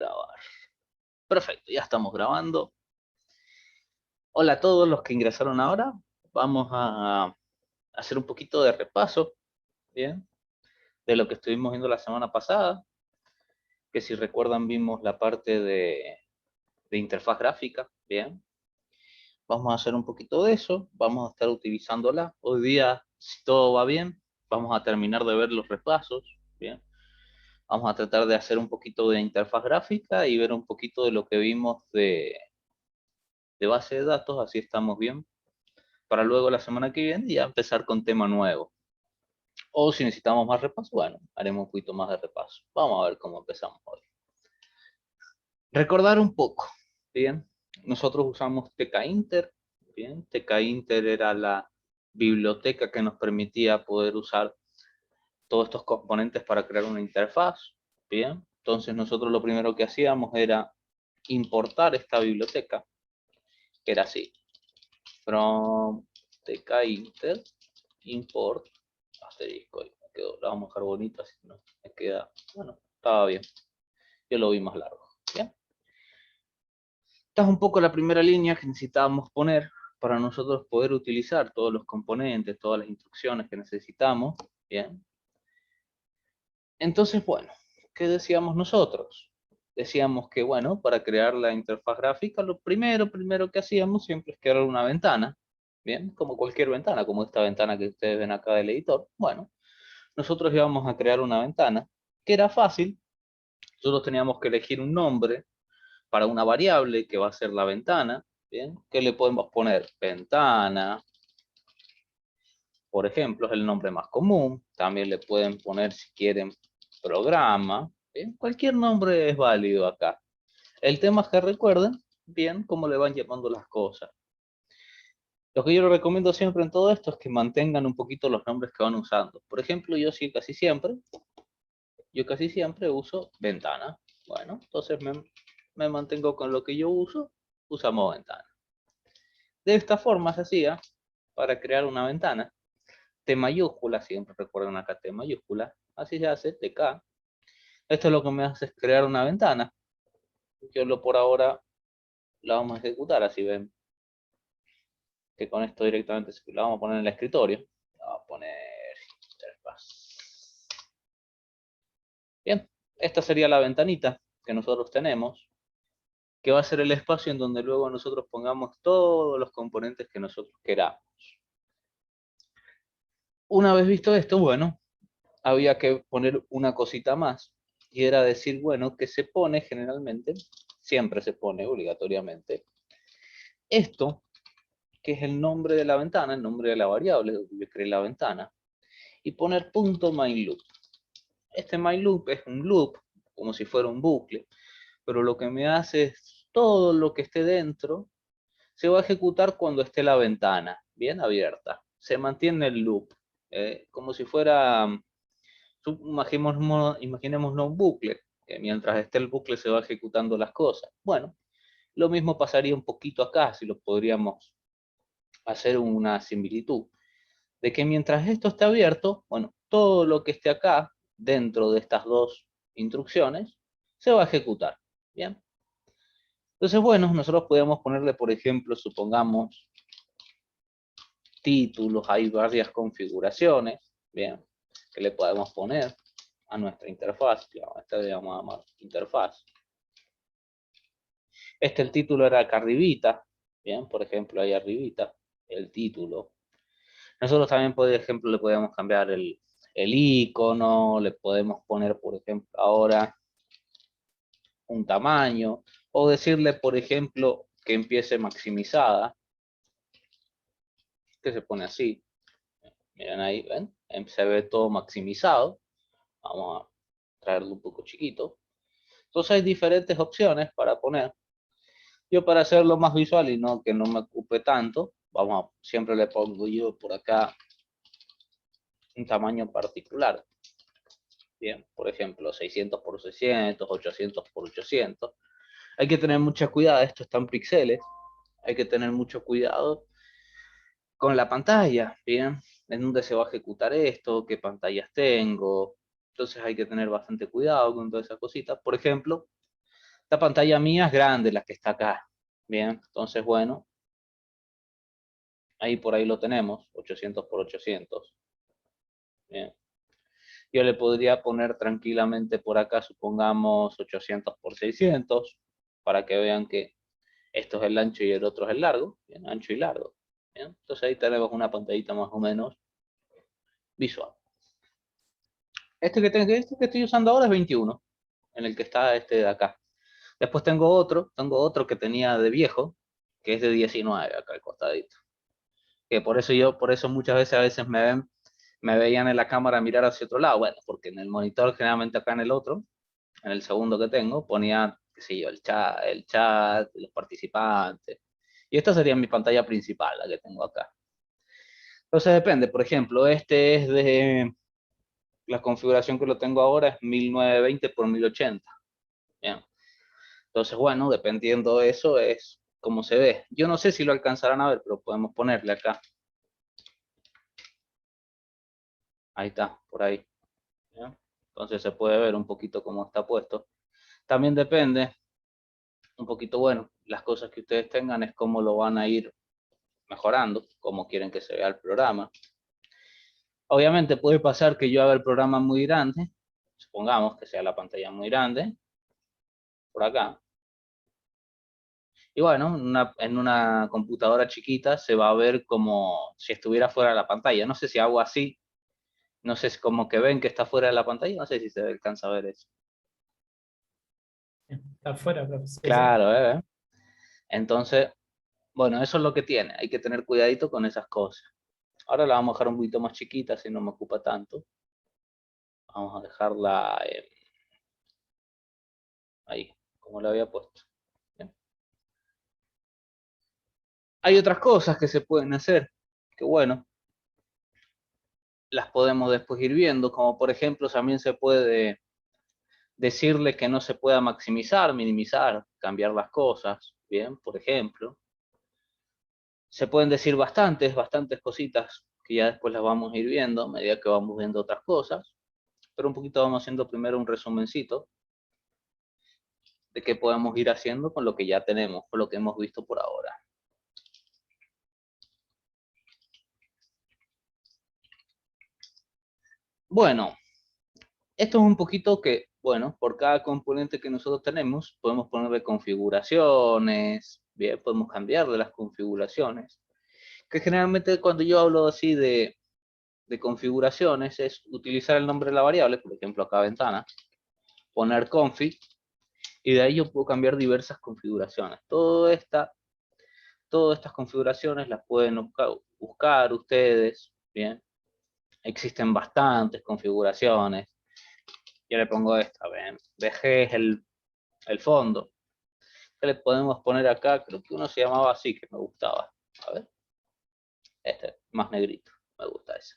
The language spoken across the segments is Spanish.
grabar. Perfecto, ya estamos grabando. Hola a todos los que ingresaron ahora. Vamos a hacer un poquito de repaso, ¿bien? De lo que estuvimos viendo la semana pasada, que si recuerdan vimos la parte de interfaz gráfica, ¿bien? Vamos a hacer un poquito de eso, vamos a estar utilizándola. Hoy día, si todo va bien, vamos a terminar de ver los repasos, ¿bien? Vamos a tratar de hacer un poquito de interfaz gráfica y ver un poquito de lo que vimos de base de datos, así estamos bien, para luego la semana que viene ya empezar con tema nuevo. O si necesitamos más repaso, bueno, haremos un poquito más de repaso. Vamos a ver cómo empezamos hoy. Recordar un poco, ¿bien? Nosotros usamos TK-Inter, ¿bien? TK-Inter era la biblioteca que nos permitía poder usar todos estos componentes para crear una interfaz, ¿bien? Entonces nosotros lo primero que hacíamos era importar esta biblioteca, que era así, from TK-Inter, import, asterisco, la vamos a dejar bonita, así no me queda, bueno, estaba bien, yo lo vi más largo, ¿bien? Esta es un poco la primera línea que necesitábamos poner para nosotros poder utilizar todos los componentes, todas las instrucciones que necesitamos, ¿bien? Entonces, bueno, ¿qué decíamos nosotros? Decíamos que, bueno, para crear la interfaz gráfica, lo primero que hacíamos siempre es crear una ventana, ¿bien? Como cualquier ventana, como esta ventana que ustedes ven acá del editor. Bueno, nosotros íbamos a crear una ventana, que era fácil. Nosotros teníamos que elegir un nombre para una variable que va a ser la ventana, ¿bien? Que le podemos poner ventana, por ejemplo, es el nombre más común. También le pueden poner, si quieren, programa, ¿bien? Cualquier nombre es válido acá. El tema es que recuerden bien cómo le van llamando las cosas. Lo que yo les recomiendo siempre en todo esto es que mantengan un poquito los nombres que van usando. Por ejemplo, yo casi siempre uso ventana. Bueno, entonces me mantengo con lo que yo uso, usamos ventana. De esta forma se hacía para crear una ventana. T mayúscula, siempre recuerden acá T mayúscula, así se hace, TK. Esto es lo que me hace es crear una ventana. Yo por ahora la vamos a ejecutar, así ven que con esto directamente la vamos a poner en el escritorio. La vamos a poner interfaz. Bien, esta sería la ventanita que nosotros tenemos, que va a ser el espacio en donde luego nosotros pongamos todos los componentes que nosotros queramos. Una vez visto esto, bueno, había que poner una cosita más, y era decir, bueno, que se pone generalmente, siempre se pone obligatoriamente, esto, que es el nombre de la ventana, el nombre de la variable donde yo creé la ventana, y poner punto .myLoop. Este myLoop es un loop, como si fuera un bucle, pero lo que me hace es todo lo que esté dentro se va a ejecutar cuando esté la ventana bien abierta. Se mantiene el loop, como si fuera, imaginémonos un bucle, que mientras esté el bucle se va ejecutando las cosas. Bueno, lo mismo pasaría un poquito acá, si lo podríamos hacer una similitud, de que mientras esto esté abierto, bueno, todo lo que esté acá, dentro de estas dos instrucciones, se va a ejecutar, ¿bien? Entonces, bueno, nosotros podemos ponerle, por ejemplo, supongamos, títulos, hay varias configuraciones, ¿bien? Que le podemos poner a nuestra interfaz, esta le vamos a llamar interfaz. El título era acá arribita, ¿bien? Por ejemplo, ahí arribita, el título. Nosotros también, por ejemplo, le podemos cambiar el icono, le podemos poner, por ejemplo, ahora un tamaño, o decirle, por ejemplo, que empiece maximizada, que se pone así. Miren ahí, ¿ven? Se ve todo maximizado. Vamos a traerlo un poco chiquito. Entonces hay diferentes opciones para poner. Yo para hacerlo más visual y no que no me ocupe tanto, siempre le pongo yo por acá un tamaño particular. Bien, por ejemplo, 600 por 600, 800 por 800. Hay que tener mucho cuidado, esto está en píxeles. Hay que tener mucho cuidado con la pantalla, ¿bien? En dónde se va a ejecutar esto, qué pantallas tengo. Entonces hay que tener bastante cuidado con todas esas cositas. Por ejemplo, La pantalla mía es grande, la que está acá. Bien, entonces, bueno, ahí por ahí lo tenemos, 800 por 800. Bien. Yo le podría poner tranquilamente por acá, supongamos 800 por 600, para que vean que esto es el ancho y el otro es el largo. Bien, ancho y largo. Bien. Entonces ahí tenemos una pantallita más o menos visual. Este que estoy usando ahora es 21, en el que está este de acá. Después tengo otro que tenía de viejo, que es de 19 acá al costadito. Que por eso muchas veces a veces me veían en la cámara mirar hacia otro lado. Bueno, porque en el monitor, generalmente acá en el otro, en el segundo que tengo, ponía, qué sé yo, el chat, los participantes. Y esta sería mi pantalla principal, la que tengo acá. Entonces depende, por ejemplo, este es de, la configuración que lo tengo ahora es 1920 por 1080. Bien. Entonces, bueno, dependiendo de eso es como se ve. Yo no sé si lo alcanzarán a ver, pero podemos ponerle acá. Ahí está, por ahí. ¿Ya? Entonces se puede ver un poquito cómo está puesto. También depende, un poquito, bueno, las cosas que ustedes tengan es cómo lo van a ir mejorando, cómo quieren que se vea el programa. Obviamente puede pasar que yo haga el programa muy grande, supongamos que sea la pantalla muy grande, por acá. Y bueno, en una computadora chiquita se va a ver como si estuviera fuera de la pantalla. No sé si hago así, no sé si como que ven que está fuera de la pantalla, no sé si se alcanza a ver eso. Está afuera, pero sí, sí. Claro, entonces, bueno, eso es lo que tiene, hay que tener cuidadito con esas cosas. Ahora la vamos a dejar un poquito más chiquita, si no me ocupa tanto. Vamos a dejarla ahí, como la había puesto. Bien. Hay otras cosas que se pueden hacer, que bueno, las podemos después ir viendo, como por ejemplo también se puede decirle que no se pueda maximizar, minimizar, cambiar las cosas, bien, por ejemplo. Se pueden decir bastantes cositas que ya después las vamos a ir viendo a medida que vamos viendo otras cosas, pero un poquito vamos haciendo primero un resumencito de qué podemos ir haciendo con lo que ya tenemos, con lo que hemos visto por ahora. Bueno, esto es un poquito que, bueno, por cada componente que nosotros tenemos, podemos ponerle configuraciones, bien, podemos cambiarle las configuraciones. Que generalmente cuando yo hablo así de configuraciones es utilizar el nombre de la variable, por ejemplo acá ventana, poner config, y de ahí yo puedo cambiar diversas configuraciones. Todas estas configuraciones las pueden buscar ustedes, bien. Existen bastantes configuraciones. Yo le pongo esta, ven, dejé el fondo. ¿Qué le podemos poner acá? Creo que uno se llamaba así, que me gustaba. A ver, este, más negrito, me gusta ese.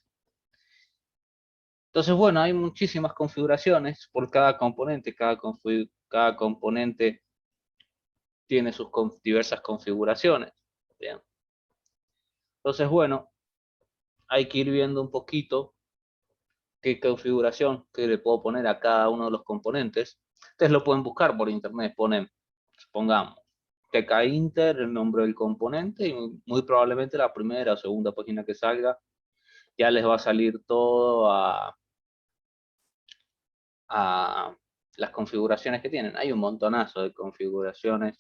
Entonces, bueno, hay muchísimas configuraciones por cada componente. Cada componente tiene sus diversas configuraciones. Bien. Entonces, bueno, hay que ir viendo un poquito qué configuración que le puedo poner a cada uno de los componentes. Ustedes lo pueden buscar por internet, ponen, supongamos, TK-Inter, el nombre del componente, y muy probablemente la primera o segunda página que salga ya les va a salir todo a las configuraciones que tienen. Hay un montonazo de configuraciones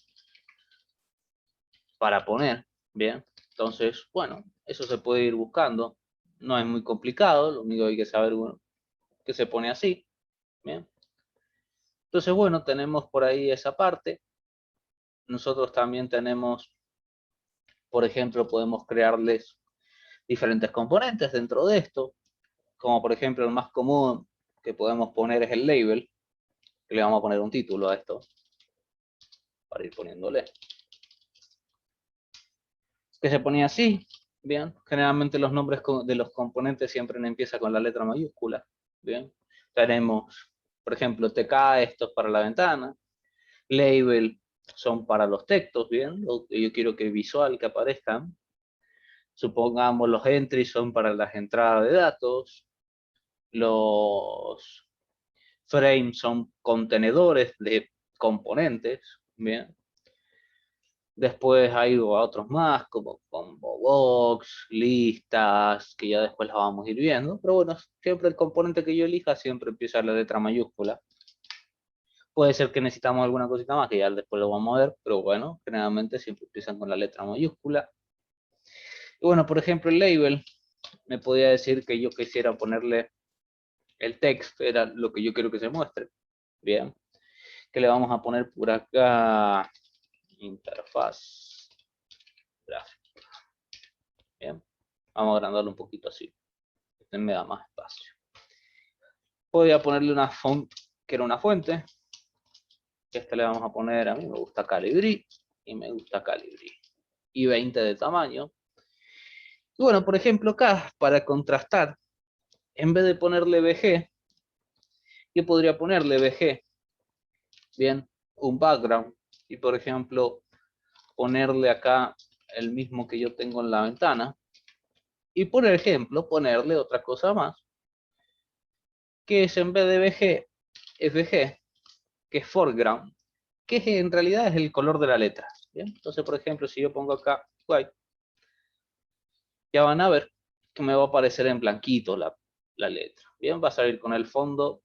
para poner, ¿bien? Entonces, bueno, eso se puede ir buscando. No es muy complicado, lo único que hay que saber, bueno, que se pone así, ¿bien? Entonces, bueno, tenemos por ahí esa parte. Nosotros también tenemos, por ejemplo, podemos crearles diferentes componentes dentro de esto, como por ejemplo el más común que podemos poner es el label, que le vamos a poner un título a esto, para ir poniéndole. Que se ponía así, bien, generalmente los nombres de los componentes siempre empiezan con la letra mayúscula, bien. Tenemos, por ejemplo, TK, esto es para la ventana, label son para los textos, bien, lo que yo quiero que visual que aparezcan. Supongamos los entries son para las entradas de datos, los frames son contenedores componentes, bien. Después hay otros más, como combo box, listas, que ya después las vamos a ir viendo. Pero bueno, siempre el componente que yo elija siempre empieza la letra mayúscula. Puede ser que necesitamos alguna cosita más, que ya después lo vamos a ver, pero bueno, generalmente siempre empiezan con la letra mayúscula. Y bueno, por ejemplo, el label, me podía decir que yo quisiera ponerle el texto, era lo que yo quiero que se muestre. Bien, que le vamos a poner por acá interfaz gráfica. Bien, vamos a agrandarlo un poquito así. Este me da más espacio. Podría ponerle una font que era una fuente. Esta le vamos a poner, a mí me gusta Calibri y me gusta Calibri. Y 20 de tamaño. Y bueno, por ejemplo, acá, para contrastar, en vez de ponerle VG, yo podría ponerle VG, bien, un background. Y por ejemplo, ponerle acá el mismo que yo tengo en la ventana. Y por ejemplo, ponerle otra cosa más, que es en vez de VG, FG, que es foreground, que en realidad es el color de la letra. ¿Bien? Entonces, por ejemplo, si yo pongo acá white, ya van a ver que me va a aparecer en blanquito la letra. Bien, va a salir con el fondo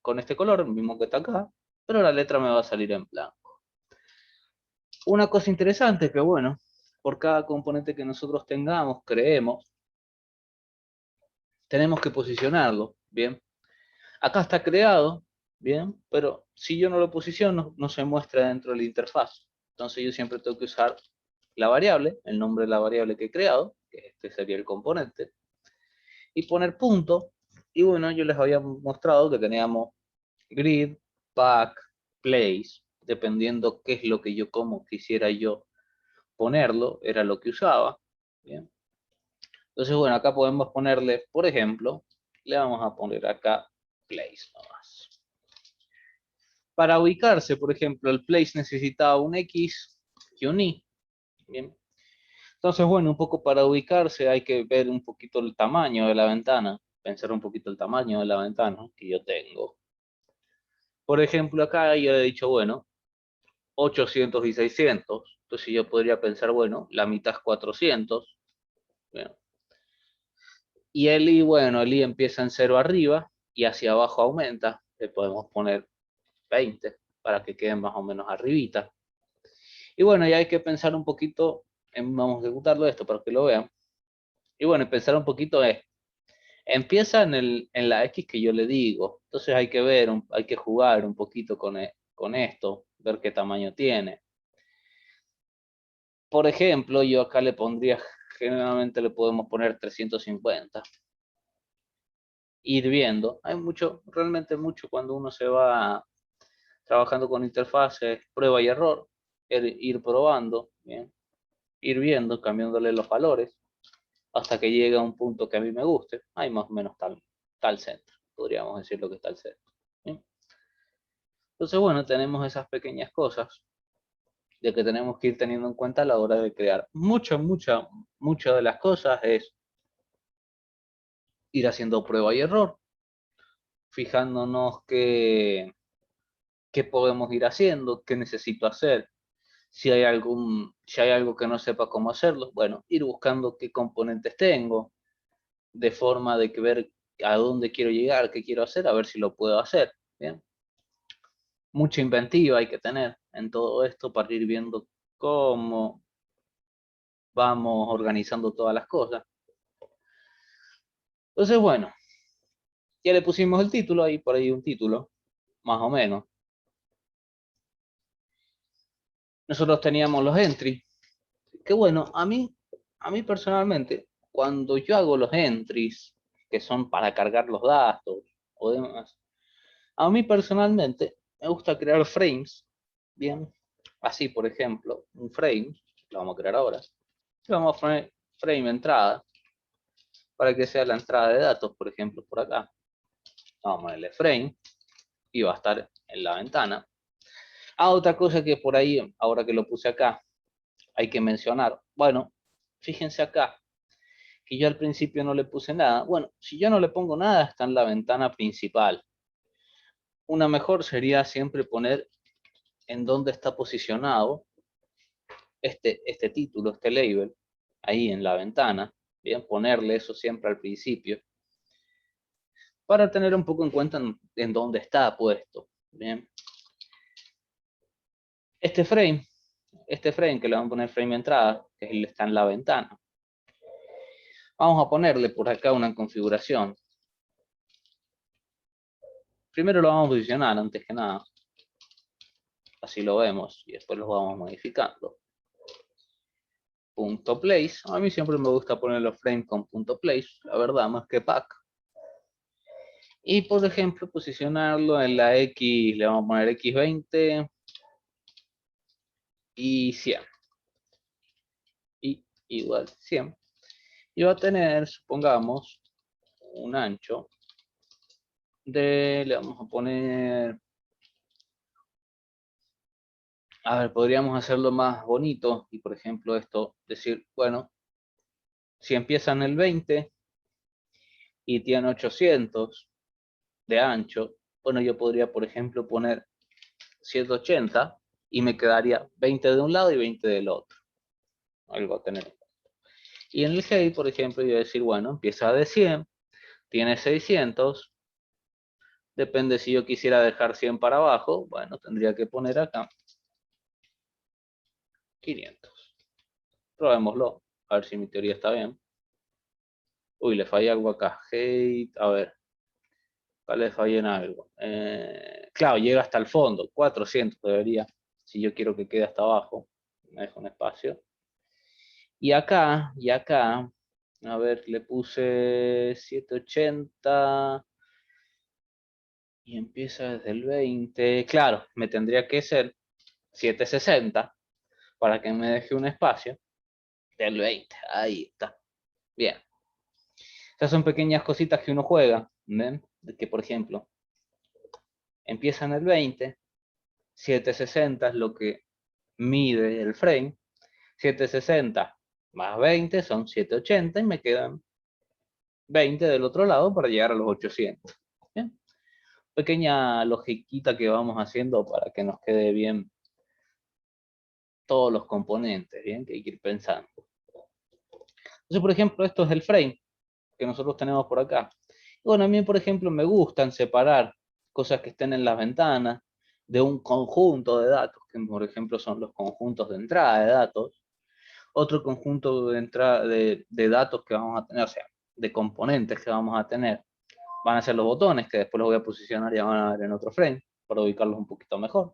con este color, el mismo que está acá, pero la letra me va a salir en blanco. Una cosa interesante que, bueno, por cada componente que nosotros tengamos, creemos, tenemos que posicionarlo, ¿bien? Acá está creado, ¿bien? Pero si yo no lo posiciono, no se muestra dentro de la interfaz. Entonces yo siempre tengo que usar la variable, el nombre de la variable que he creado, que este sería el componente, y poner punto. Y bueno, yo les había mostrado que teníamos grid, back, place, dependiendo qué es lo que yo como quisiera yo ponerlo, era lo que usaba. ¿Bien? Entonces, bueno, acá podemos ponerle, por ejemplo, le vamos a poner acá place nomás. Para ubicarse, por ejemplo, el place necesitaba un X y un Y. Bien. Entonces, bueno, un poco para ubicarse hay que ver un poquito el tamaño de la ventana, pensar un poquito el tamaño de la ventana que yo tengo. Por ejemplo, acá yo he dicho, bueno, 800 y 600. Entonces yo podría pensar, bueno, la mitad es 400. Bien. Y el I, bueno, el I empieza en 0 arriba y hacia abajo aumenta. Le podemos poner 20 para que queden más o menos arribita. Y bueno, ya hay que pensar un poquito, vamos a ejecutarlo esto para que lo vean. Y bueno, pensar un poquito es, empieza en la X que yo le digo. Entonces hay que ver, hay que jugar un poquito con esto, ver qué tamaño tiene. Por ejemplo, yo acá le pondría, generalmente le podemos poner 350. Ir viendo. Hay mucho, realmente mucho cuando uno se va trabajando con interfaces, prueba y error, ir probando, ¿bien? Ir viendo, cambiándole los valores, hasta que llegue a un punto que a mí me guste. Hay más o menos tal centro, podríamos decir lo que está el centro. ¿Bien? Entonces, bueno, tenemos esas pequeñas cosas de que tenemos que ir teniendo en cuenta a la hora de crear. Muchas de las cosas es ir haciendo prueba y error, fijándonos qué podemos ir haciendo, qué necesito hacer, si hay algo que no sepa cómo hacerlo, bueno, ir buscando qué componentes tengo, de forma de que ver a dónde quiero llegar, qué quiero hacer, a ver si lo puedo hacer. ¿Bien? Mucha inventiva hay que tener en todo esto para ir viendo cómo vamos organizando todas las cosas. Entonces, bueno, ya le pusimos el título, ahí por ahí un título, más o menos. Nosotros teníamos los entries, que bueno, a mí personalmente, cuando yo hago los entries, que son para cargar los datos o demás, a mí personalmente me gusta crear frames, bien, así por ejemplo, un frame, lo vamos a crear ahora, y vamos a poner frame entrada, para que sea la entrada de datos, por ejemplo, por acá, vamos a ponerle frame, y va a estar en la ventana. Otra cosa que por ahí, ahora que lo puse acá, hay que mencionar, bueno, fíjense acá, que yo al principio no le puse nada. Bueno, si yo no le pongo nada, está en la ventana principal. una mejor sería siempre poner en dónde está posicionado este título, este label, ahí en la ventana, bien, ponerle eso siempre al principio, para tener un poco en cuenta en dónde está puesto, bien. Este frame que le vamos a poner frame de entrada, que está en la ventana, vamos a ponerle por acá una configuración. Primero lo vamos a posicionar antes que nada, así lo vemos, y después lo vamos modificando. Punto place, a mí siempre me gusta poner los frames con punto place, la verdad, más que pack. Y por ejemplo, posicionarlo en la X, le vamos a poner X20 y 100. Y igual 100. Y va a tener, supongamos, un ancho de, le vamos a poner, a ver, podríamos hacerlo más bonito y por ejemplo esto, decir, bueno, si empieza en el 20 y tiene 800 de ancho, bueno, yo podría, por ejemplo, poner 180 y me quedaría 20 de un lado y 20 del otro. Algo a tener. Y en el head, por ejemplo, yo voy a decir, bueno, empieza de 100, tiene 600, depende si yo quisiera dejar 100 para abajo, bueno, tendría que poner acá 500. Probémoslo, a ver si mi teoría está bien. Uy, le falla algo acá. Hate, a ver, acá le falla en algo. Claro, llega hasta el fondo, 400 debería, si yo quiero que quede hasta abajo. Me dejo un espacio. Y acá, a ver, le puse 780 y empieza desde el 20. Claro, me tendría que ser 760 para que me deje un espacio del 20. Ahí está. Bien. Estas son pequeñas cositas que uno juega, ¿ven? De que, por ejemplo, empieza en el 20, 760 es lo que mide el frame, 760 más 20 son 780 y me quedan 20 del otro lado para llegar a los 800. ¿Bien? Pequeña logiquita que vamos haciendo para que nos quede bien todos los componentes, ¿bien? Que hay que ir pensando. Entonces, por ejemplo, esto es el frame que nosotros tenemos por acá. Bueno, a mí, por ejemplo, me gustan separar cosas que estén en las ventanas de un conjunto de datos, que por ejemplo son los conjuntos de entrada de datos. Otro conjunto de, entrada, de datos que vamos a tener, o sea, de componentes que vamos a tener, van a ser los botones, que después los voy a posicionar y van a ver en otro frame, para ubicarlos un poquito mejor.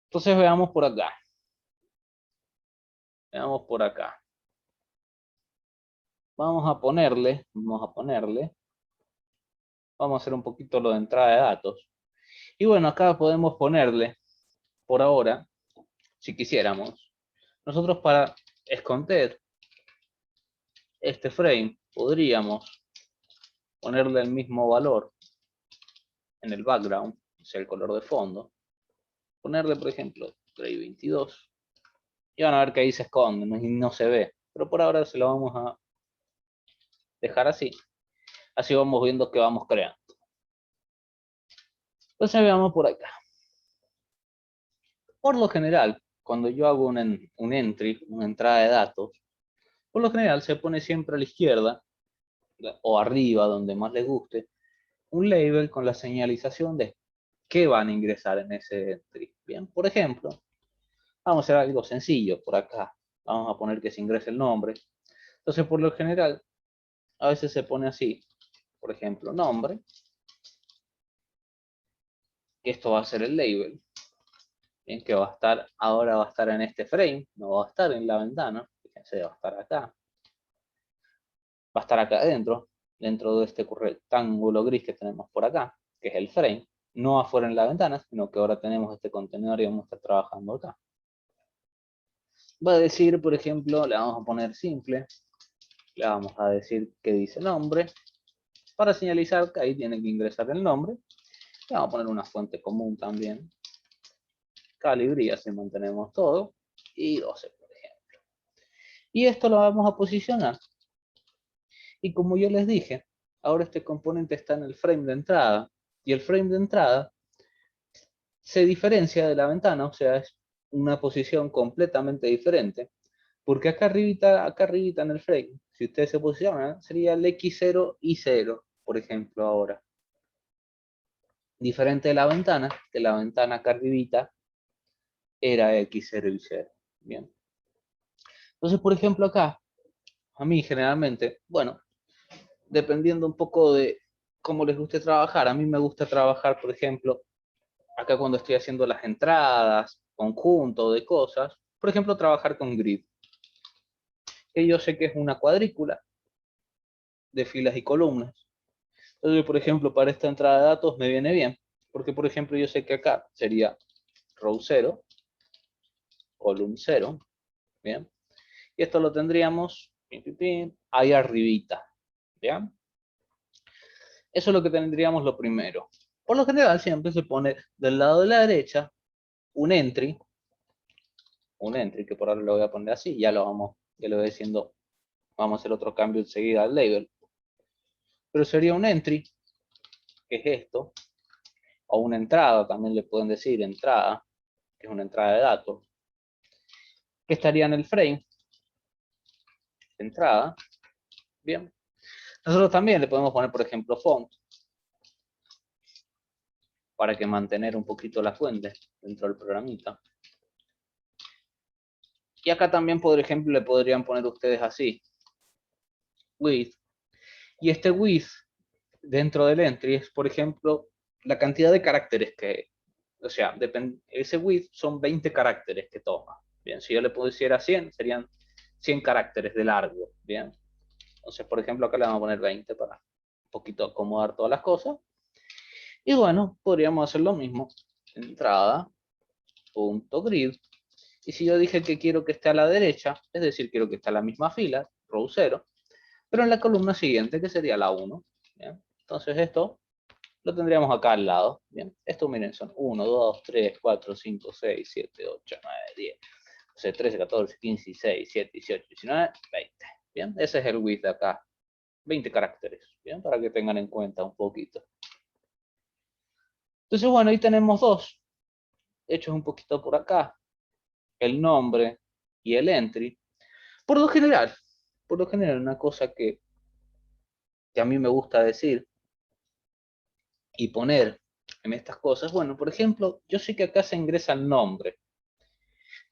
Entonces veamos por acá. Veamos por acá. Vamos a ponerle, vamos a hacer un poquito lo de entrada de datos. Y bueno, acá podemos ponerle, por ahora, si quisiéramos, nosotros para esconder este frame, podríamos ponerle el mismo valor en el background, o sea, el color de fondo. Ponerle, por ejemplo, Gray 22. Y van a ver que ahí se esconde, no se ve. Pero por ahora se lo vamos a dejar así. Así vamos viendo que vamos creando. Entonces veamos por acá. Por lo general, cuando yo hago un entry, una entrada de datos, por lo general se pone siempre a la izquierda o arriba, donde más les guste, un label con la señalización de qué van a ingresar en ese entry. Bien, por ejemplo, vamos a hacer algo sencillo por acá. Vamos a poner que se ingrese el nombre. Entonces, por lo general, a veces se pone así. Por ejemplo, nombre. Que esto va a ser el label. Bien, que va a estar, ahora va a estar en este frame, no va a estar en la ventana. Fíjense, va a estar acá. Va a estar acá adentro, dentro de este rectángulo gris que tenemos por acá, que es el frame. No afuera en la ventana, sino que ahora tenemos este contenedor y vamos a estar trabajando acá. Va a decir, por ejemplo, le vamos a poner simple, le vamos a decir que dice nombre, para señalizar que ahí tiene que ingresar el nombre. Le vamos a poner una fuente común también, Calibri, así mantenemos todo, y 12, por ejemplo. Y esto lo vamos a posicionar. Y como yo les dije, ahora este componente está en el frame de entrada, Y el frame de entrada se diferencia de la ventana, o sea, es una posición completamente diferente, porque acá arribita en el frame, si ustedes se posicionan, sería el X0 y 0, por ejemplo, ahora. Diferente de la ventana, que la ventana acá arribita era X0 y 0. Bien. Entonces, por ejemplo, acá, a mí generalmente, bueno, dependiendo un poco de cómo les guste trabajar, a mí me gusta trabajar, por ejemplo, acá cuando estoy haciendo las entradas, conjunto de cosas, por ejemplo, trabajar con grid, que yo sé que es una cuadrícula de filas y columnas. Entonces, por ejemplo, para esta entrada de datos me viene bien, porque por ejemplo yo sé que acá sería row 0, column 0, ¿bien? Y esto lo tendríamos ahí arribita, ¿bien? Eso es lo que tendríamos lo primero. Por lo general siempre se pone del lado de la derecha un entry, que por ahora lo voy a poner así, ya lo voy diciendo, vamos a hacer otro cambio enseguida al label. Pero sería un entry, que es esto, o una entrada, también le pueden decir entrada, que es una entrada de datos, que estaría en el frame, entrada, bien. Nosotros también le podemos poner, por ejemplo, font, para que mantener un poquito la fuente dentro del programita. Y acá también, por ejemplo, le podrían poner ustedes así, width. Y este width dentro del entry es, por ejemplo, la cantidad de caracteres que, o sea, ese width son 20 caracteres que toma. Bien, si yo le pusiera 100, serían 100 caracteres de largo. Bien, entonces, por ejemplo, acá le vamos a poner 20 para un poquito acomodar todas las cosas. Y bueno, podríamos hacer lo mismo. Entrada, punto grid. Y si yo dije que quiero que esté a la derecha, es decir, quiero que esté a la misma fila, row 0, pero en la columna siguiente, que sería la 1. ¿Bien? Entonces esto lo tendríamos acá al lado. Bien, esto miren, son 1, 2, 3, 4, 5, 6, 7, 8, 9, 10, 11, 13, 14, 15, 16, 17, 18, 19, 20. Bien, ese es el width de acá. 20 caracteres, bien, para que tengan en cuenta un poquito. Entonces, bueno, ahí tenemos dos, hechos un poquito por acá, el nombre y el entry. Por lo general, una cosa que a mí me gusta decir y poner en estas cosas, bueno, por ejemplo, yo sé que acá se ingresa el nombre.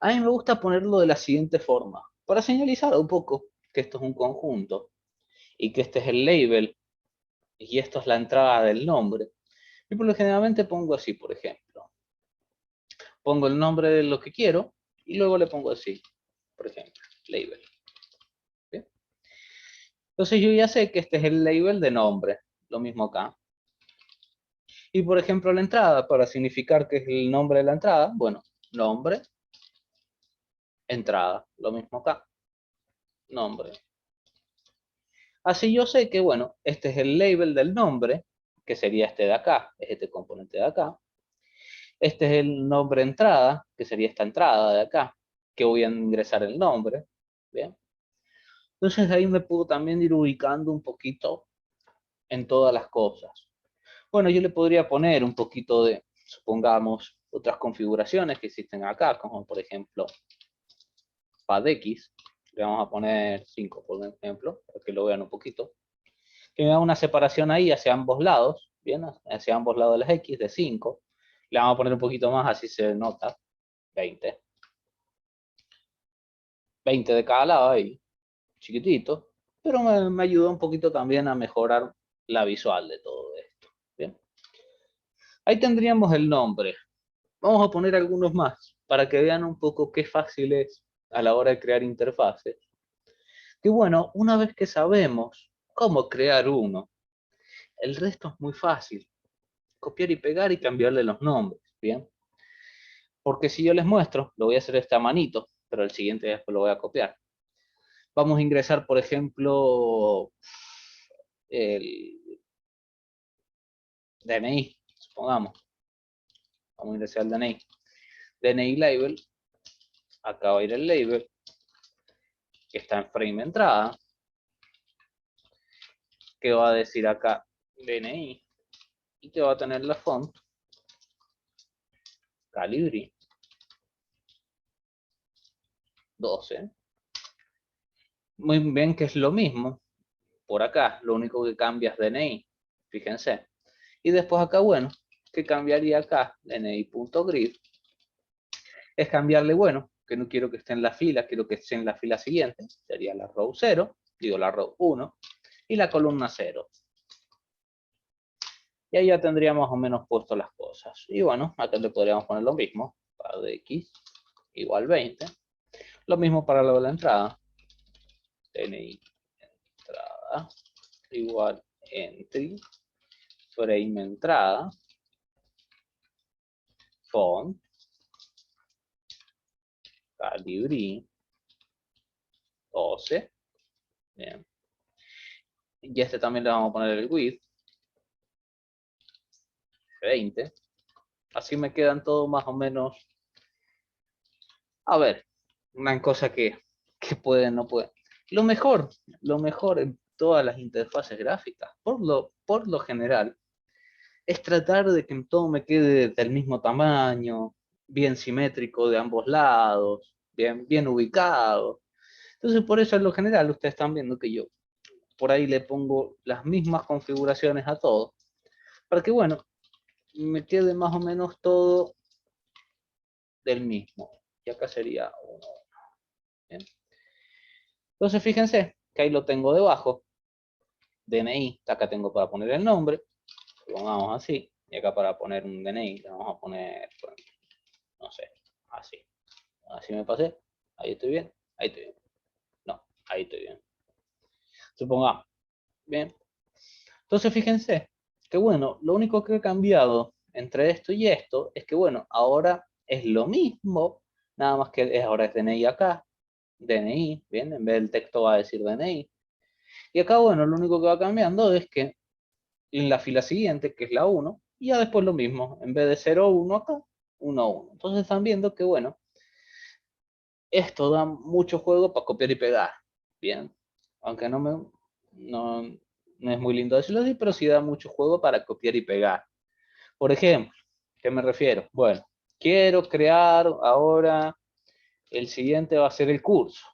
A mí me gusta ponerlo de la siguiente forma, para señalizar un poco que esto es un conjunto y que este es el label y esto es la entrada del nombre. Y por lo generalmente pongo así, por ejemplo. Pongo el nombre de lo que quiero y luego le pongo así, por ejemplo, label. ¿Bien? Entonces yo ya sé que este es el label de nombre, lo mismo acá. Y por ejemplo la entrada, para significar que es el nombre de la entrada, bueno, nombre, entrada, lo mismo acá, nombre. Así yo sé que, bueno, este es el label del nombre, que sería este de acá, es este componente de acá. Este es el nombre entrada, que sería esta entrada de acá, que voy a ingresar el nombre. Bien. Entonces ahí me puedo también ir ubicando un poquito en todas las cosas. Bueno, yo le podría poner un poquito de, supongamos, otras configuraciones que existen acá, como por ejemplo PADX. Le vamos a poner 5, por ejemplo, para que lo vean un poquito. Que me da una separación ahí hacia ambos lados, bien, hacia ambos lados de las X de 5. Le vamos a poner un poquito más, así se nota, 20. 20 de cada lado ahí, chiquitito, pero me ayuda un poquito también a mejorar la visual de todo esto. Bien. Ahí tendríamos el nombre. Vamos a poner algunos más para que vean un poco qué fácil es a la hora de crear interfaces. Que bueno, una vez que sabemos cómo crear uno, el resto es muy fácil. Copiar y pegar y cambiarle los nombres, ¿bien? Porque si yo les muestro, lo voy a hacer esta manito, pero el siguiente después lo voy a copiar. Vamos a ingresar, por ejemplo, el DNI, supongamos. Vamos a ingresar el DNI. DNI label. Acá va a ir el label, que está en frame entrada. ¿Qué va a decir acá? DNI. y que va a tener la font Calibri 12. Muy bien que es lo mismo por acá, lo único que cambia es DNI, fíjense. Y después acá, bueno, que cambiaría acá, DNI.grid, es cambiarle, bueno, que no quiero que esté en la fila, quiero que esté en la fila siguiente, sería la row 0, digo la row 1, y la columna 0. Y ahí ya tendríamos más o menos puesto las cosas. Y bueno, acá le podríamos poner lo mismo, para de x igual 20. Lo mismo para lo de la entrada. DNI entrada igual entry, frame entrada, font, Calibri 12. Bien. Y este también le vamos a poner el width 20. Así me quedan todos más o menos. A ver, una cosa que pueden, no pueden. Lo mejor en todas las interfaces gráficas, por lo general, es tratar de que todo me quede del mismo tamaño, bien simétrico de ambos lados, bien ubicado. Entonces, por eso en lo general, ustedes están viendo que yo por ahí le pongo las mismas configuraciones a todo, para que, bueno, me quede más o menos todo del mismo. Y acá sería 1. ¿Bien? Entonces, fíjense que ahí lo tengo debajo. DNI, acá tengo para poner el nombre. Lo pongamos así. Y acá para poner un DNI, le vamos a poner, no sé, así. Así me pasé. Ahí estoy bien. Ahí estoy bien. No, ahí estoy bien. Supongamos. Bien. Entonces, fíjense que, bueno, lo único que ha cambiado entre esto y esto es que, bueno, ahora es lo mismo, nada más que ahora es DNI acá, DNI, bien, en vez del texto va a decir DNI. Y acá, bueno, lo único que va cambiando es que en la fila siguiente, que es la 1, y ya después lo mismo, en vez de 0, 1 acá, 1, 1. Entonces están viendo que, bueno, esto da mucho juego para copiar y pegar, bien, aunque no, no es muy lindo decirlo así, pero sí da mucho juego para copiar y pegar. Por ejemplo, ¿qué me refiero? Bueno, quiero crear ahora, el siguiente va a ser el curso.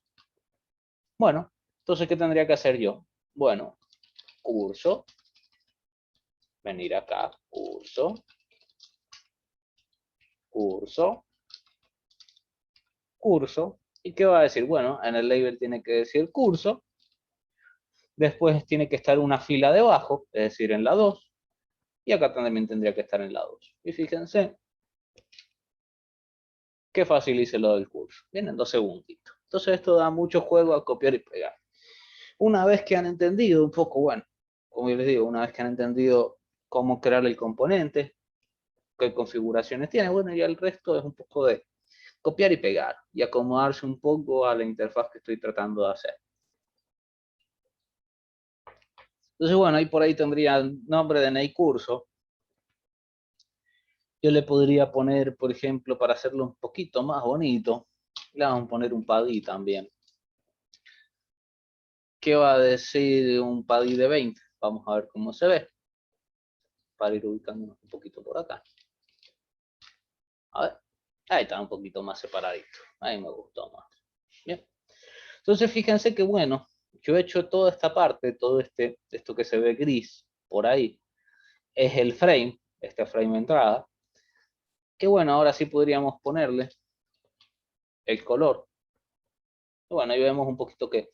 Bueno, entonces, ¿qué tendría que hacer yo? Bueno, curso, venir acá, curso, curso, curso. ¿Y qué va a decir? Bueno, en el label tiene que decir curso, después tiene que estar una fila debajo, es decir, en la 2, y acá también tendría que estar en la 2. Y fíjense, qué fácil hice lo del curso. Bien, en 2 segunditos. Entonces esto da mucho juego a copiar y pegar. Una vez que han entendido un poco, bueno, como yo les digo, una vez que han entendido cómo crear el componente, qué configuraciones tiene, bueno, ya el resto es un poco de copiar y pegar y acomodarse un poco a la interfaz que estoy tratando de hacer. Entonces, bueno, ahí por ahí tendría el nombre de DNI curso. Yo le podría poner, por ejemplo, para hacerlo un poquito más bonito, le vamos a poner un PADI también. ¿Qué va a decir un PADI de 20? Vamos a ver cómo se ve, para ir ubicándonos un poquito por acá. A ver, ahí está un poquito más separadito. Ahí me gustó más. Bien. Entonces, fíjense que, bueno, yo he hecho toda esta parte, todo esto que se ve gris por ahí, es el frame, este frame entrada, que bueno, ahora sí podríamos ponerle el color. Y bueno, ahí vemos un poquito que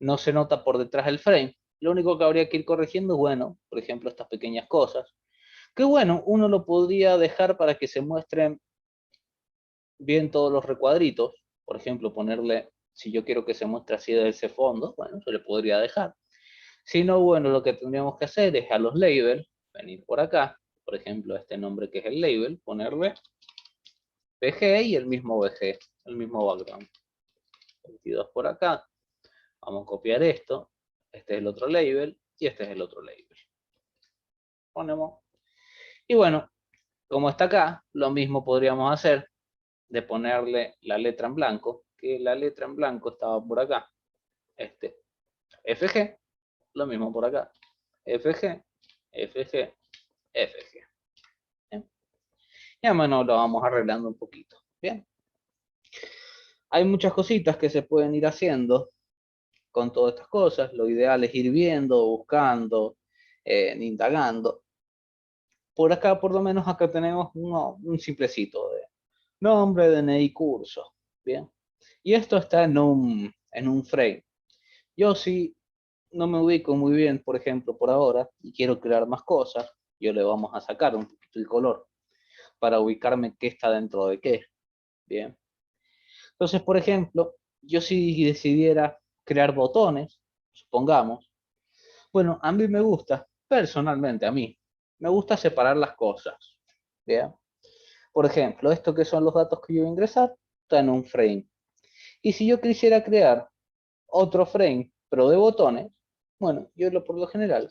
no se nota por detrás el frame. Lo único que habría que ir corrigiendo, bueno, por ejemplo, estas pequeñas cosas. Que bueno, uno lo podría dejar para que se muestren bien todos los recuadritos. Por ejemplo, ponerle, si yo quiero que se muestre así de ese fondo, bueno, se le podría dejar. Si no, bueno, lo que tendríamos que hacer es a los labels, venir por acá, por ejemplo, este nombre que es el label, ponerle BG y el mismo BG, el mismo background. 22 por acá. Vamos a copiar esto. Este es el otro label y este es el otro label. Ponemos. Y bueno, como está acá, lo mismo podríamos hacer de ponerle la letra en blanco, que la letra en blanco estaba por acá. Este, FG, lo mismo por acá. FG, FG, FG. ¿Bien? Ya menos lo vamos arreglando un poquito. Bien. Hay muchas cositas que se pueden ir haciendo con todas estas cosas. Lo ideal es ir viendo, buscando, indagando. Por acá, por lo menos, acá tenemos un simplecito de nombre, DNI, curso. Bien. Y esto está en un frame. Yo sí no me ubico muy bien, por ejemplo, por ahora, y quiero crear más cosas, yo le vamos a sacar un poquito el color para ubicarme qué está dentro de qué. Bien. Entonces, por ejemplo, yo si decidiera crear botones, supongamos, bueno, a mí me gusta, personalmente a mí, me gusta separar las cosas. Bien. Por ejemplo, esto que son los datos que yo voy a ingresar, está en un frame. Y si yo quisiera crear otro frame, pero de botones, bueno, yo por lo general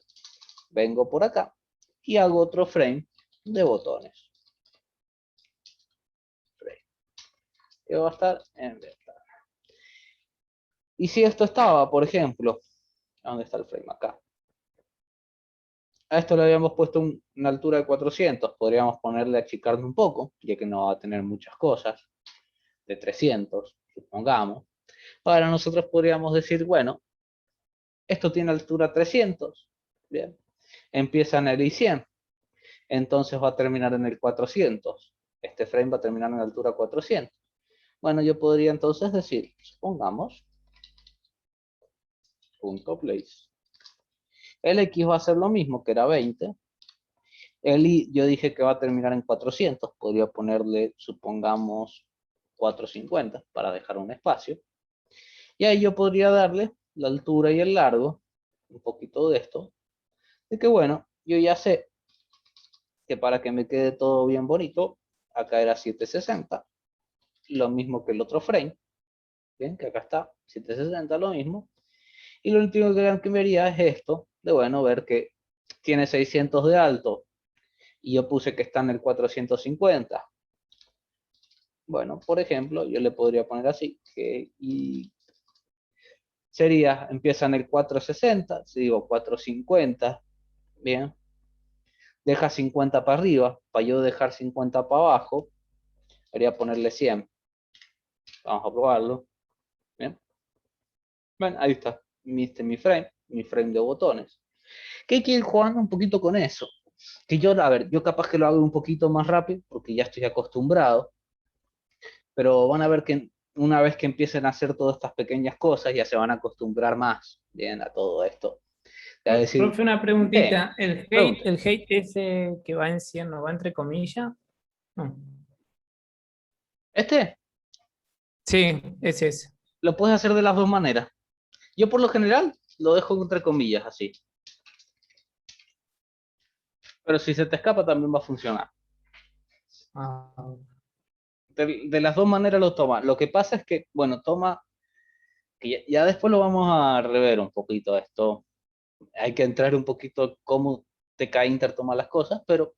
vengo por acá y hago otro frame de botones. Frame. Que va a estar en ventana. Y si esto estaba, por ejemplo, ¿dónde está el frame? Acá. A esto le habíamos puesto una altura de 400, podríamos ponerle achicarlo un poco, ya que no va a tener muchas cosas, de 300, supongamos. Ahora nosotros podríamos decir, bueno, esto tiene altura 300, bien, empieza en el I100, entonces va a terminar en el 400. Este frame va a terminar en la altura 400. Bueno, yo podría entonces decir, supongamos, punto place. El X va a ser lo mismo, que era 20. El Y yo dije que va a terminar en 400. Podría ponerle, supongamos, 450 para dejar un espacio. Y ahí yo podría darle la altura y el largo, un poquito de esto, de que bueno, yo ya sé que para que me quede todo bien bonito, acá era 760, lo mismo que el otro frame, bien, que acá está, 760 lo mismo, y lo último que cambiaría es esto, de bueno, ver que tiene 600 de alto, y yo puse que está en el 450. Bueno, por ejemplo, yo le podría poner así, que y sería, empieza en el 460, si digo 450, bien, deja 50 para arriba, para yo dejar 50 para abajo, quería ponerle 100. Vamos a probarlo. Bien. Bueno, ahí está. Mi frame de botones. Que hay que ir jugando un poquito con eso. Que yo, a ver, yo capaz que lo hago un poquito más rápido porque ya estoy acostumbrado. Pero van a ver que una vez que empiecen a hacer todas estas pequeñas cosas, ya se van a acostumbrar más bien a todo esto. Te va a decir, Profe, una preguntita. pregunta. El hate ese que va en 100, ¿no va entre comillas? No. Este Sí, ese es. lo puedes hacer de las dos maneras. Yo por lo general lo dejo entre comillas así. Pero si se te escapa también va a funcionar. Ah, De las dos maneras lo toma. Lo que pasa es que, bueno, toma, que ya después lo vamos a rever un poquito esto. Hay que entrar un poquito cómo TK-Inter toma las cosas, pero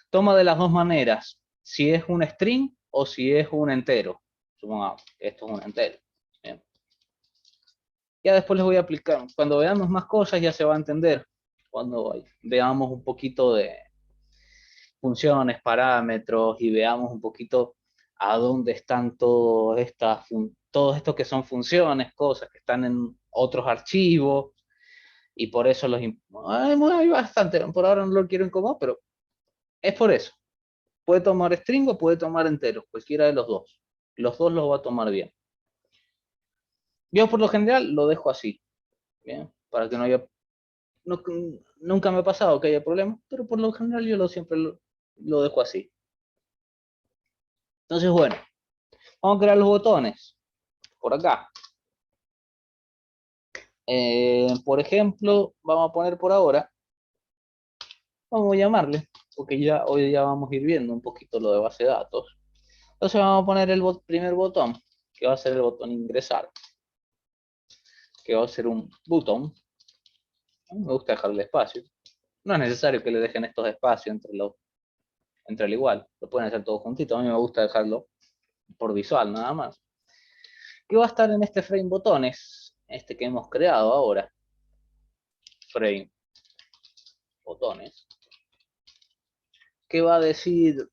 toma de las dos maneras. Si es un string o si es un entero. Supongamos, esto es un entero. Bien. Ya después les voy a aplicar. Cuando veamos más cosas ya se va a entender. Cuando veamos un poquito de funciones, parámetros y veamos un poquito a dónde están todos estos que son funciones, cosas que están en otros archivos y por eso hay bastante, por ahora no lo quiero incomodar, pero es por eso. Puede tomar string o puede tomar enteros, cualquiera de los dos. Los dos los va a tomar bien. Yo por lo general lo dejo así, ¿bien? Para que no haya, no, nunca me ha pasado que haya problemas, pero por lo general yo siempre lo dejo así. Entonces, bueno, vamos a crear los botones por acá. Por ejemplo, vamos a poner por ahora, vamos a llamarle, porque ya hoy ya vamos a ir viendo un poquito lo de base de datos. Entonces vamos a poner el primer botón, que va a ser el botón ingresar, que va a ser un botón. Me gusta dejarle espacio. No es necesario que le dejen estos espacios entre el igual. Lo pueden hacer todos juntitos. A mí me gusta dejarlo por visual nada más. ¿Qué va a estar en este frame botones? Este que hemos creado ahora. Frame botones. ¿qué va a decir?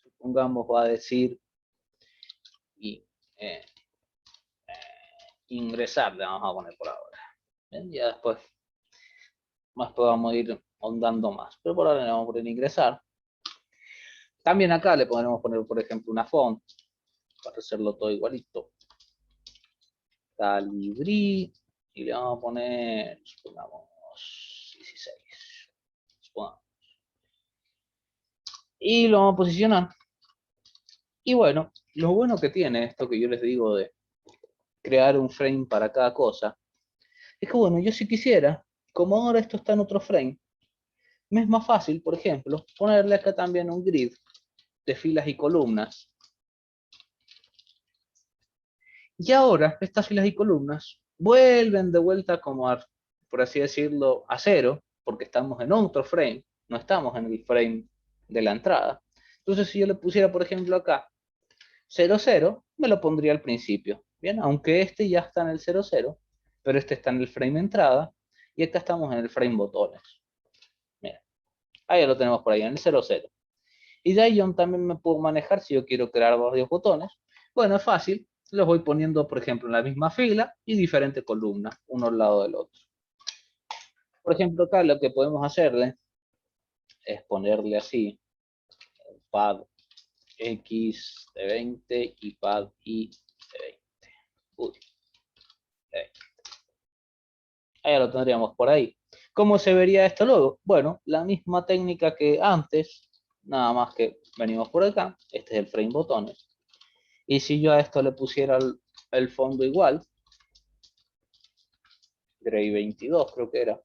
Supongamos va a decir y, ingresar, le vamos a poner por ahora. Bien, ya después más podamos ir ahondando más, pero por ahora le vamos a poner ingresar. También acá le podemos poner, por ejemplo, una font para hacerlo todo igualito. Calibri y le vamos a poner, supongamos, 16. Supongamos. Y lo vamos a posicionar. Y bueno, lo bueno que tiene esto que yo les digo de crear un frame para cada cosa, es que bueno, yo si quisiera, como ahora esto está en otro frame, me es más fácil, por ejemplo, ponerle acá también un grid de filas y columnas. Y ahora estas filas y columnas vuelven de vuelta como a, por así decirlo, a cero, porque estamos en otro frame, no estamos en el frame de la entrada. Entonces si yo le pusiera, por ejemplo, acá 0, 0, me lo pondría al principio. Bien, aunque este ya está en el 0, 0, pero este está en el frame entrada y acá estamos en el frame botones. Mira, ahí lo tenemos por ahí, en el 0, 0. Y de ahí yo también me puedo manejar si yo quiero crear varios botones. Bueno, es fácil. Los voy poniendo, por ejemplo, en la misma fila y diferentes columnas, uno al lado del otro. Por ejemplo, acá lo que podemos hacerle es ponerle así, pad X de 20 y pad Y de 20. Uy, ahí lo tendríamos por ahí. ¿Cómo se vería esto luego? Bueno, la misma técnica que antes, nada más que venimos por acá. Este es el frame botones. Y si yo a esto le pusiera el fondo igual, Gray 22 creo que era.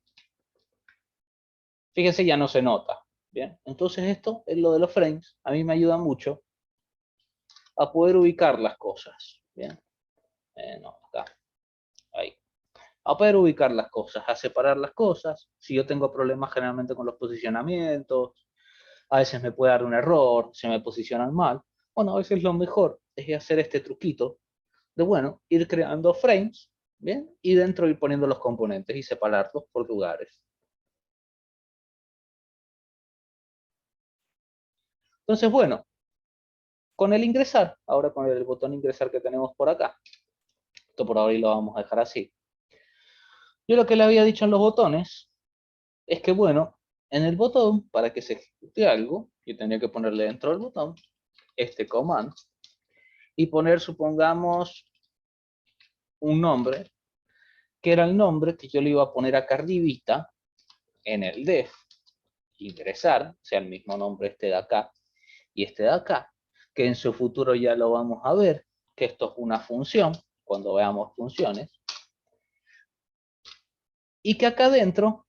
Fíjense, ya no se nota. Bien, entonces esto es lo de los frames. A mí me ayuda mucho a poder ubicar las cosas. Bien, no, acá, ahí. A poder ubicar las cosas, a separar las cosas. Si yo tengo problemas generalmente con los posicionamientos, a veces me puede dar un error, se me posicionan mal. Bueno, a veces lo mejor es hacer este truquito de, bueno, ir creando frames, ¿bien? Y dentro ir poniendo los componentes y separarlos por lugares. Entonces, bueno, con el ingresar, ahora con el botón ingresar que tenemos por acá, esto por ahora y lo vamos a dejar así. Yo lo que le había dicho en los botones es que, bueno, en el botón, para que se ejecute algo, yo tenía que ponerle dentro del botón este command y poner, supongamos, un nombre, que era el nombre que yo le iba a poner acá arribita en el def, ingresar, o sea, el mismo nombre este de acá y este de acá, que en su futuro ya lo vamos a ver, que esto es una función, cuando veamos funciones, y que acá adentro,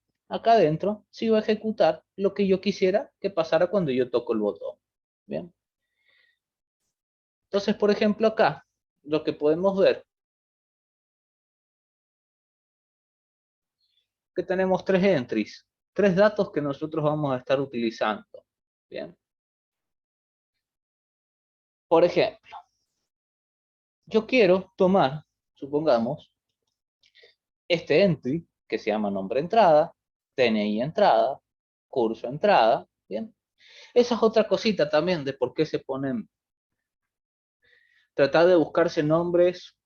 se iba a ejecutar lo que yo quisiera que pasara cuando yo toco el botón. Bien. Entonces, por ejemplo, acá, lo que podemos ver, que tenemos tres entries, tres datos que nosotros vamos a estar utilizando. Bien. Por ejemplo, yo quiero tomar, supongamos, este entry, que se llama nombre entrada, DNI entrada, curso entrada, bien. Esa es otra cosita también de por qué se ponen, tratar de buscarse nombres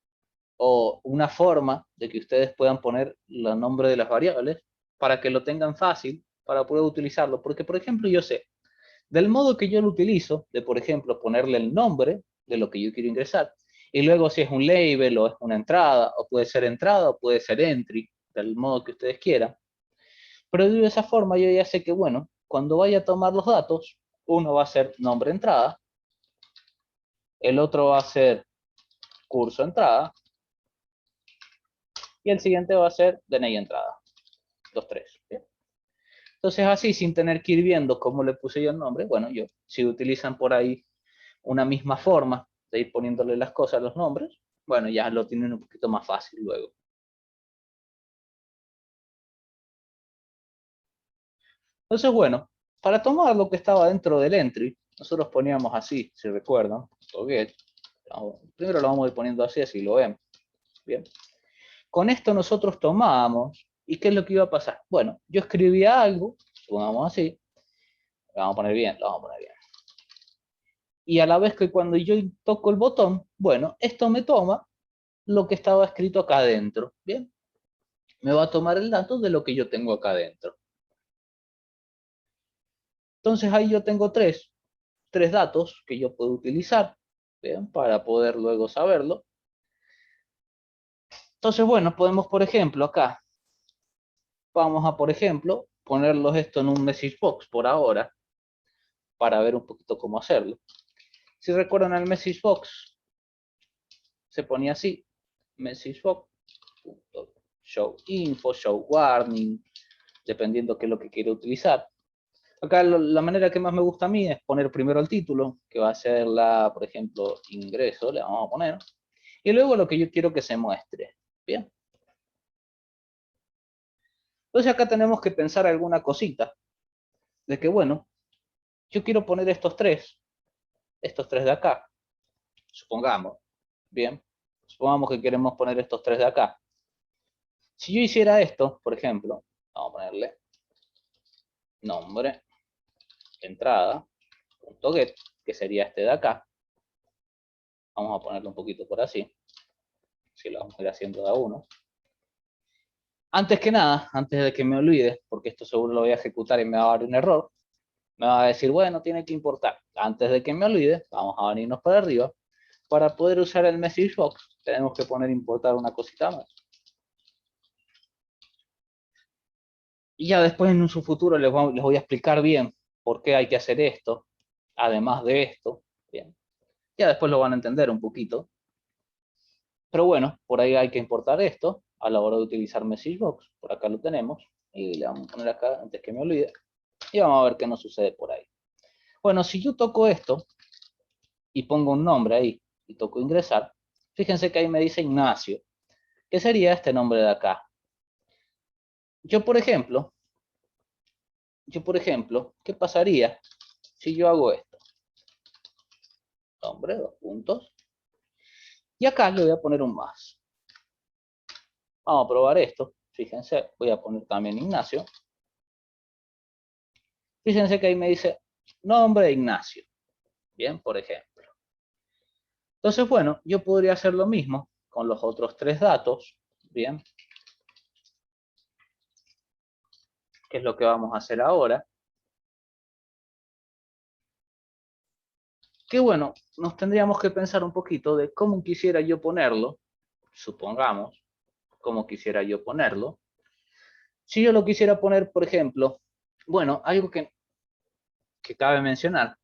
o una forma de que ustedes puedan poner los nombres de las variables para que lo tengan fácil para poder utilizarlo. Porque, por ejemplo, yo sé, del modo que yo lo utilizo, de, por ejemplo, ponerle el nombre de lo que yo quiero ingresar, y luego si es un label o es una entrada, o puede ser entrada o puede ser entry, del modo que ustedes quieran. Pero de esa forma yo ya sé que, bueno, cuando vaya a tomar los datos, uno va a ser nombre entrada, el otro va a ser curso entrada, y el siguiente va a ser DNI entrada. Los tres. ¿Bien? Entonces así, sin tener que ir viendo cómo le puse yo el nombre, bueno, yo, si utilizan por ahí una misma forma de ir poniéndole las cosas a los nombres, bueno, ya lo tienen un poquito más fácil luego. Entonces, bueno, para tomar lo que estaba dentro del entry, nosotros poníamos así, si recuerdan, get. Primero lo vamos a ir poniendo así, así lo ven. Bien. Con esto nosotros tomábamos, ¿y qué es lo que iba a pasar? Bueno, yo escribía algo, pongamos así, Lo vamos a poner bien, lo vamos a poner bien. Y a la vez que cuando yo toco el botón, bueno, esto me toma lo que estaba escrito acá adentro, ¿bien? Me va a tomar el dato de lo que yo tengo acá adentro. Entonces ahí yo tengo tres datos que yo puedo utilizar, ¿bien? Para poder luego saberlo. Entonces, bueno, podemos, por ejemplo, acá, vamos a, por ejemplo, ponerlos esto en un message box por ahora, para ver un poquito cómo hacerlo. Si recuerdan el message box, se ponía así, message box, show info, show warning, dependiendo qué es lo que quiero utilizar. Acá la manera que más me gusta a mí es poner primero el título, que va a ser por ejemplo, ingreso, le vamos a poner, y luego lo que yo quiero que se muestre. Bien. Entonces acá tenemos que pensar alguna cosita, de que bueno, yo quiero poner estos tres de acá, supongamos, bien, supongamos que queremos poner estos tres de acá. Si yo hiciera esto, por ejemplo, vamos a ponerle nombre, entrada, punto get, que sería este de acá. Vamos a ponerlo un poquito por así, si lo vamos a ir haciendo de a uno. Antes que nada, antes de que me olvide, porque esto seguro lo voy a ejecutar y me va a dar un error, me va a decir, bueno, tiene que importar. Antes de que me olvide, vamos a venirnos para arriba. Para poder usar el message box, tenemos que poner importar una cosita más. Y ya después en su futuro les voy a explicar bien por qué hay que hacer esto, además de esto. Bien. Ya después lo van a entender un poquito. Pero bueno, por ahí hay que importar esto a la hora de utilizar message box. Por acá lo tenemos. Y le vamos a poner acá antes que me olvide. Y vamos a ver qué nos sucede por ahí. Bueno, si yo toco esto y pongo un nombre ahí y toco ingresar, fíjense que ahí me dice Ignacio, que sería este nombre de acá. Yo, por ejemplo, ¿qué pasaría si yo hago esto? Nombre, dos puntos. Y acá le voy a poner un más. Vamos a probar esto. Fíjense, voy a poner también Ignacio. Fíjense que ahí me dice nombre de Ignacio. Bien, por ejemplo. Entonces, bueno, yo podría hacer lo mismo con los otros tres datos. Bien. ¿Qué es lo que vamos a hacer ahora? Que bueno, nos tendríamos que pensar un poquito de cómo quisiera yo ponerlo. Supongamos, cómo quisiera yo ponerlo. Si yo lo quisiera poner, por ejemplo, bueno, algo que cabe mencionar,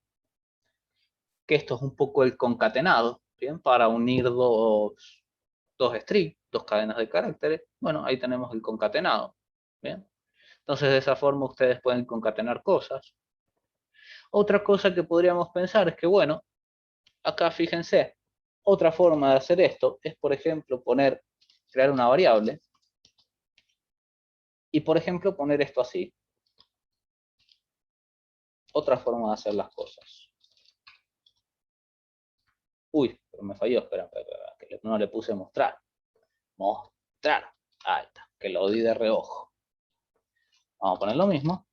que esto es un poco el concatenado, ¿bien? Para unir dos strings, dos cadenas de caracteres. Bueno, ahí tenemos el concatenado, ¿bien? Entonces, de esa forma ustedes pueden concatenar cosas. Otra cosa que podríamos pensar es que, bueno, acá fíjense, otra forma de hacer esto es, por ejemplo, crear una variable y, por ejemplo, poner esto así. Otra forma de hacer las cosas. Uy, pero me falló, espera, que no le puse mostrar. Mostrar. Ahí está, que lo di de reojo. Vamos a poner lo mismo.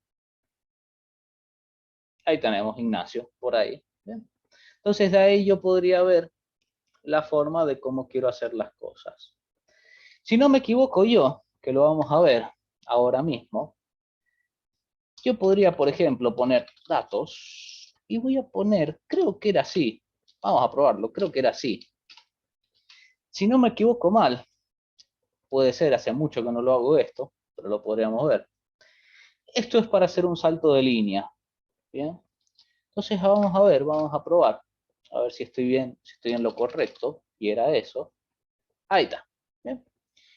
Ahí tenemos Ignacio, por ahí. ¿Bien? Entonces de ahí yo podría ver la forma de cómo quiero hacer las cosas. Si no me equivoco yo, que lo vamos a ver ahora mismo, yo podría, por ejemplo, poner datos y voy a poner, creo que era así. Vamos a probarlo, creo que era así. Si no me equivoco mal, puede ser, hace mucho que no lo hago esto, pero lo podríamos ver. Esto es para hacer un salto de línea. Bien. Entonces vamos a ver, vamos a probar. A ver si estoy bien, si estoy en lo correcto. Y era eso. Ahí está. Bien.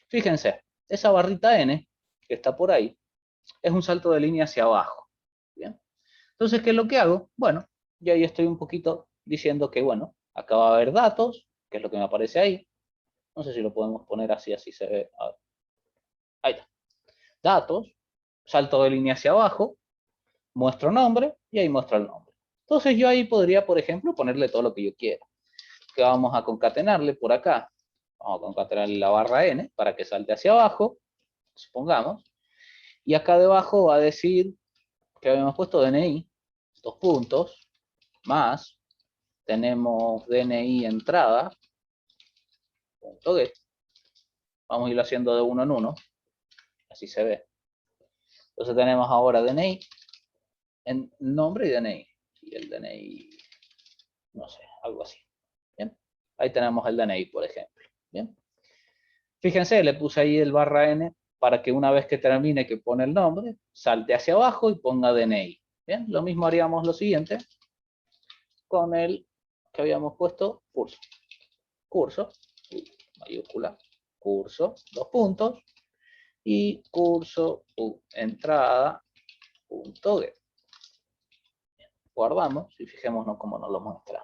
Fíjense, esa barrita N que está por ahí es un salto de línea hacia abajo. Bien. Entonces, ¿qué es lo que hago? Bueno, yo ahí estoy un poquito diciendo que, bueno, acá va a haber datos, que es lo que me aparece ahí. No sé si lo podemos poner así, así se ve. A ver. Ahí está. Datos, salto de línea hacia abajo, muestro nombre y ahí muestro el nombre. Entonces yo ahí podría, por ejemplo, ponerle todo lo que yo quiera. Que vamos a concatenarle por acá. Vamos a concatenarle la barra N para que salte hacia abajo, supongamos. Y acá debajo va a decir que habíamos puesto DNI. dos puntos, más, tenemos DNI entrada, punto get. Vamos a irlo haciendo de uno en uno, así se ve. Entonces tenemos ahora DNI, en nombre y DNI. Y el DNI, no sé, algo así. Bien. Ahí tenemos el DNI, por ejemplo. Bien. Fíjense, le puse ahí el /n para que una vez que termine que pone el nombre, salte hacia abajo y ponga DNI. Bien, lo mismo haríamos lo siguiente con el que habíamos puesto curso. Curso, mayúscula, curso, dos puntos, y curso entrada punto get. Guardamos y fijémonos cómo nos lo muestra.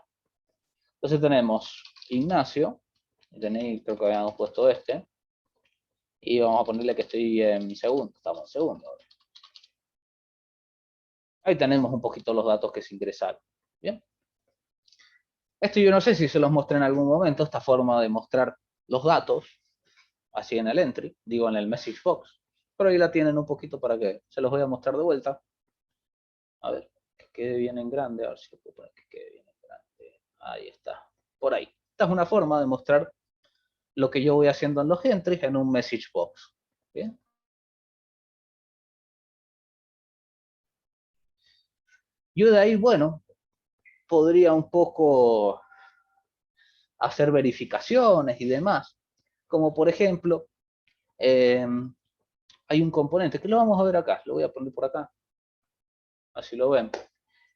Entonces tenemos Ignacio, DNI creo que habíamos puesto este, y vamos a ponerle que estoy en segundo, estamos en segundo. Ahí tenemos un poquito los datos que se ingresaron. Bien. Esto yo no sé si se los mostré en algún momento, esta forma de mostrar los datos, así en el entry, digo en el message box, pero ahí la tienen un poquito para que se los voy a mostrar de vuelta. A ver, que quede bien en grande, a ver si lo puedo poner que quede bien en grande. Ahí está, por ahí. Esta es una forma de mostrar lo que yo voy haciendo en los entries en un message box. Bien. Yo de ahí, bueno, podría un poco hacer verificaciones y demás, como por ejemplo, hay un componente que lo vamos a ver acá, lo voy a poner por acá, así lo ven.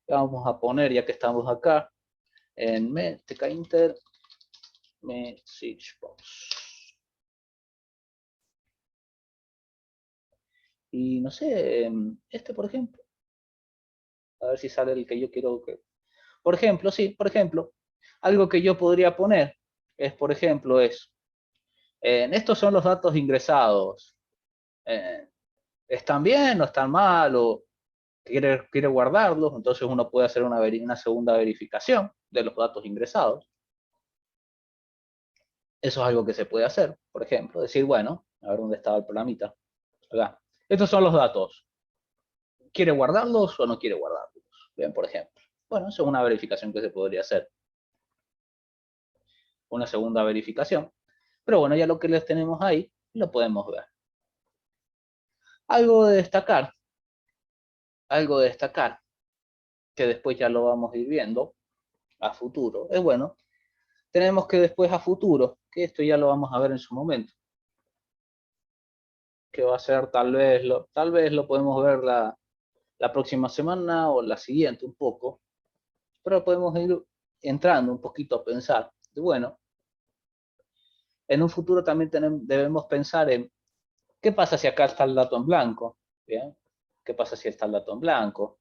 Vamos a poner, ya que estamos acá, en tkinter message box. Y no sé, este por ejemplo, a ver si sale el que yo quiero que... Por ejemplo, sí, por ejemplo, algo que yo podría poner es, por ejemplo, estos son los datos ingresados. ¿Están bien o están mal? O quiere guardarlos, entonces uno puede hacer una segunda verificación de los datos ingresados. Eso es algo que se puede hacer, por ejemplo, decir, bueno, a ver dónde estaba el programita. Acá. Estos son los datos. ¿Quiere guardarlos o no quiere guardarlos? Bien, por ejemplo. Bueno, eso es una verificación que se podría hacer. Una segunda verificación. Pero bueno, ya lo que les tenemos ahí, lo podemos ver. Algo de destacar, que después ya lo vamos a ir viendo a futuro, es bueno, tenemos que después a futuro, que esto ya lo vamos a ver en su momento, que va a ser tal vez lo podemos ver la próxima semana o la siguiente un poco, pero podemos ir entrando un poquito a pensar, bueno, en un futuro también debemos pensar en qué pasa si acá está el dato en blanco, ¿bien? ¿Qué pasa si está el dato en blanco?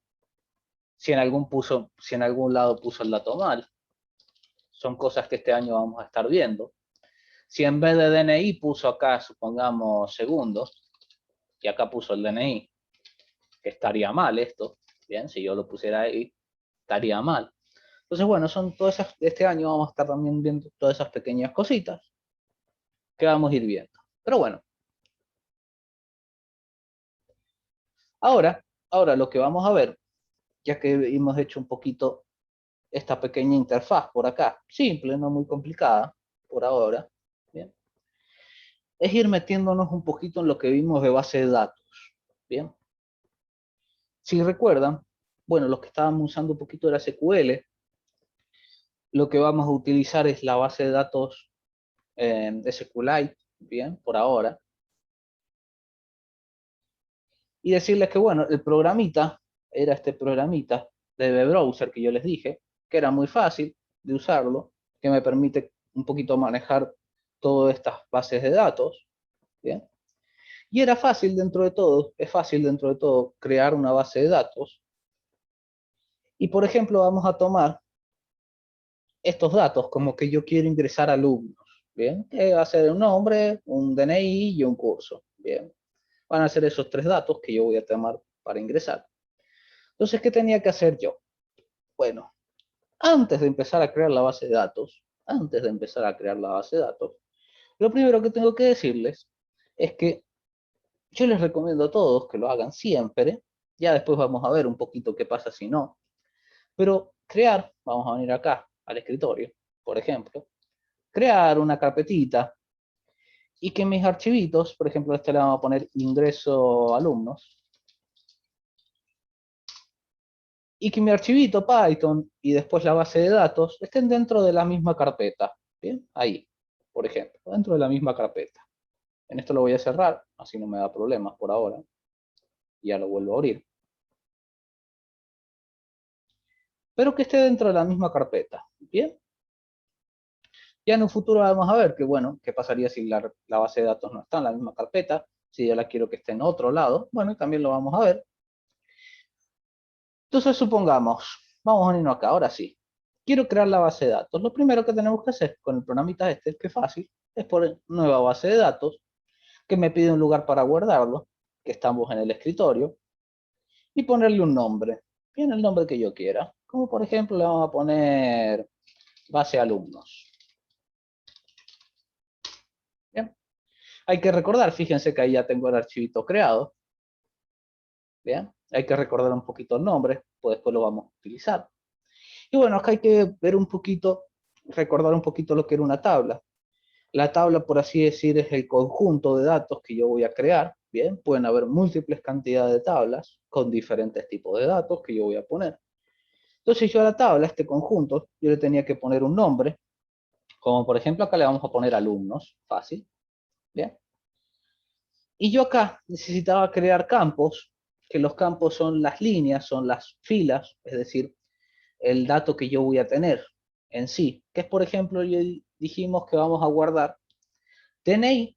Si en algún lado puso el dato mal. Son cosas que este año vamos a estar viendo. Si en vez de DNI puso acá, supongamos, segundo, y acá puso el DNI, que estaría mal esto, bien, si yo lo pusiera ahí, estaría mal. Entonces, bueno, son todas esas, este año vamos a estar también viendo todas esas pequeñas cositas que vamos a ir viendo. Pero bueno, ahora lo que vamos a ver, ya que hemos hecho un poquito esta pequeña interfaz por acá, simple, no muy complicada, por ahora, bien, es ir metiéndonos un poquito en lo que vimos de base de datos, bien. Si recuerdan, bueno, los que estábamos usando un poquito de la SQL, lo que vamos a utilizar es la base de datos de SQLite, bien, por ahora. Y decirles que, bueno, el programita era este programita de web browser que yo les dije, que era muy fácil de usarlo, que me permite un poquito manejar todas estas bases de datos, bien. Y era fácil dentro de todo, es fácil dentro de todo crear una base de datos. Y por ejemplo, vamos a tomar estos datos como que yo quiero ingresar alumnos, ¿bien? Que va a ser un nombre, un DNI y un curso, ¿bien? Van a ser esos tres datos que yo voy a tomar para ingresar. Entonces, ¿qué tenía que hacer yo? Bueno, antes de empezar a crear la base de datos, lo primero que tengo que decirles es que yo les recomiendo a todos que lo hagan siempre, ya después vamos a ver un poquito qué pasa si no, Pero crear, vamos a venir acá al escritorio, por ejemplo, crear una carpetita y que mis archivitos, por ejemplo, este le vamos a poner ingreso alumnos, y que mi archivito Python y después la base de datos estén dentro de la misma carpeta. Bien, ahí, por ejemplo, dentro de la misma carpeta. En esto lo voy a cerrar, así no me da problemas por ahora. Ya lo vuelvo a abrir. Pero que esté dentro de la misma carpeta. Bien. Ya en un futuro vamos a ver que, bueno, qué pasaría si la base de datos no está en la misma carpeta, si yo la quiero que esté en otro lado. Bueno, también lo vamos a ver. Entonces, supongamos, vamos a unirnos acá, ahora sí. Quiero crear la base de datos. Lo primero que tenemos que hacer con el programita este, que es fácil, es poner nueva base de datos, que me pide un lugar para guardarlo, que estamos en el escritorio, y ponerle un nombre. Bien, el nombre que yo quiera. Como por ejemplo, le vamos a poner base alumnos. Bien. Hay que recordar, fíjense que ahí ya tengo el archivito creado. Bien. Hay que recordar un poquito el nombre, pues después lo vamos a utilizar. Y bueno, acá hay que ver un poquito, recordar un poquito lo que era una tabla. La tabla, por así decir, es el conjunto de datos que yo voy a crear. Bien, pueden haber múltiples cantidades de tablas con diferentes tipos de datos que yo voy a poner. Entonces yo a la tabla, este conjunto, yo le tenía que poner un nombre, como por ejemplo acá le vamos a poner alumnos, fácil. Bien. Y yo acá necesitaba crear campos, que los campos son las líneas, son las filas, es decir, el dato que yo voy a tener en sí, que es por ejemplo, dijimos que vamos a guardar DNI,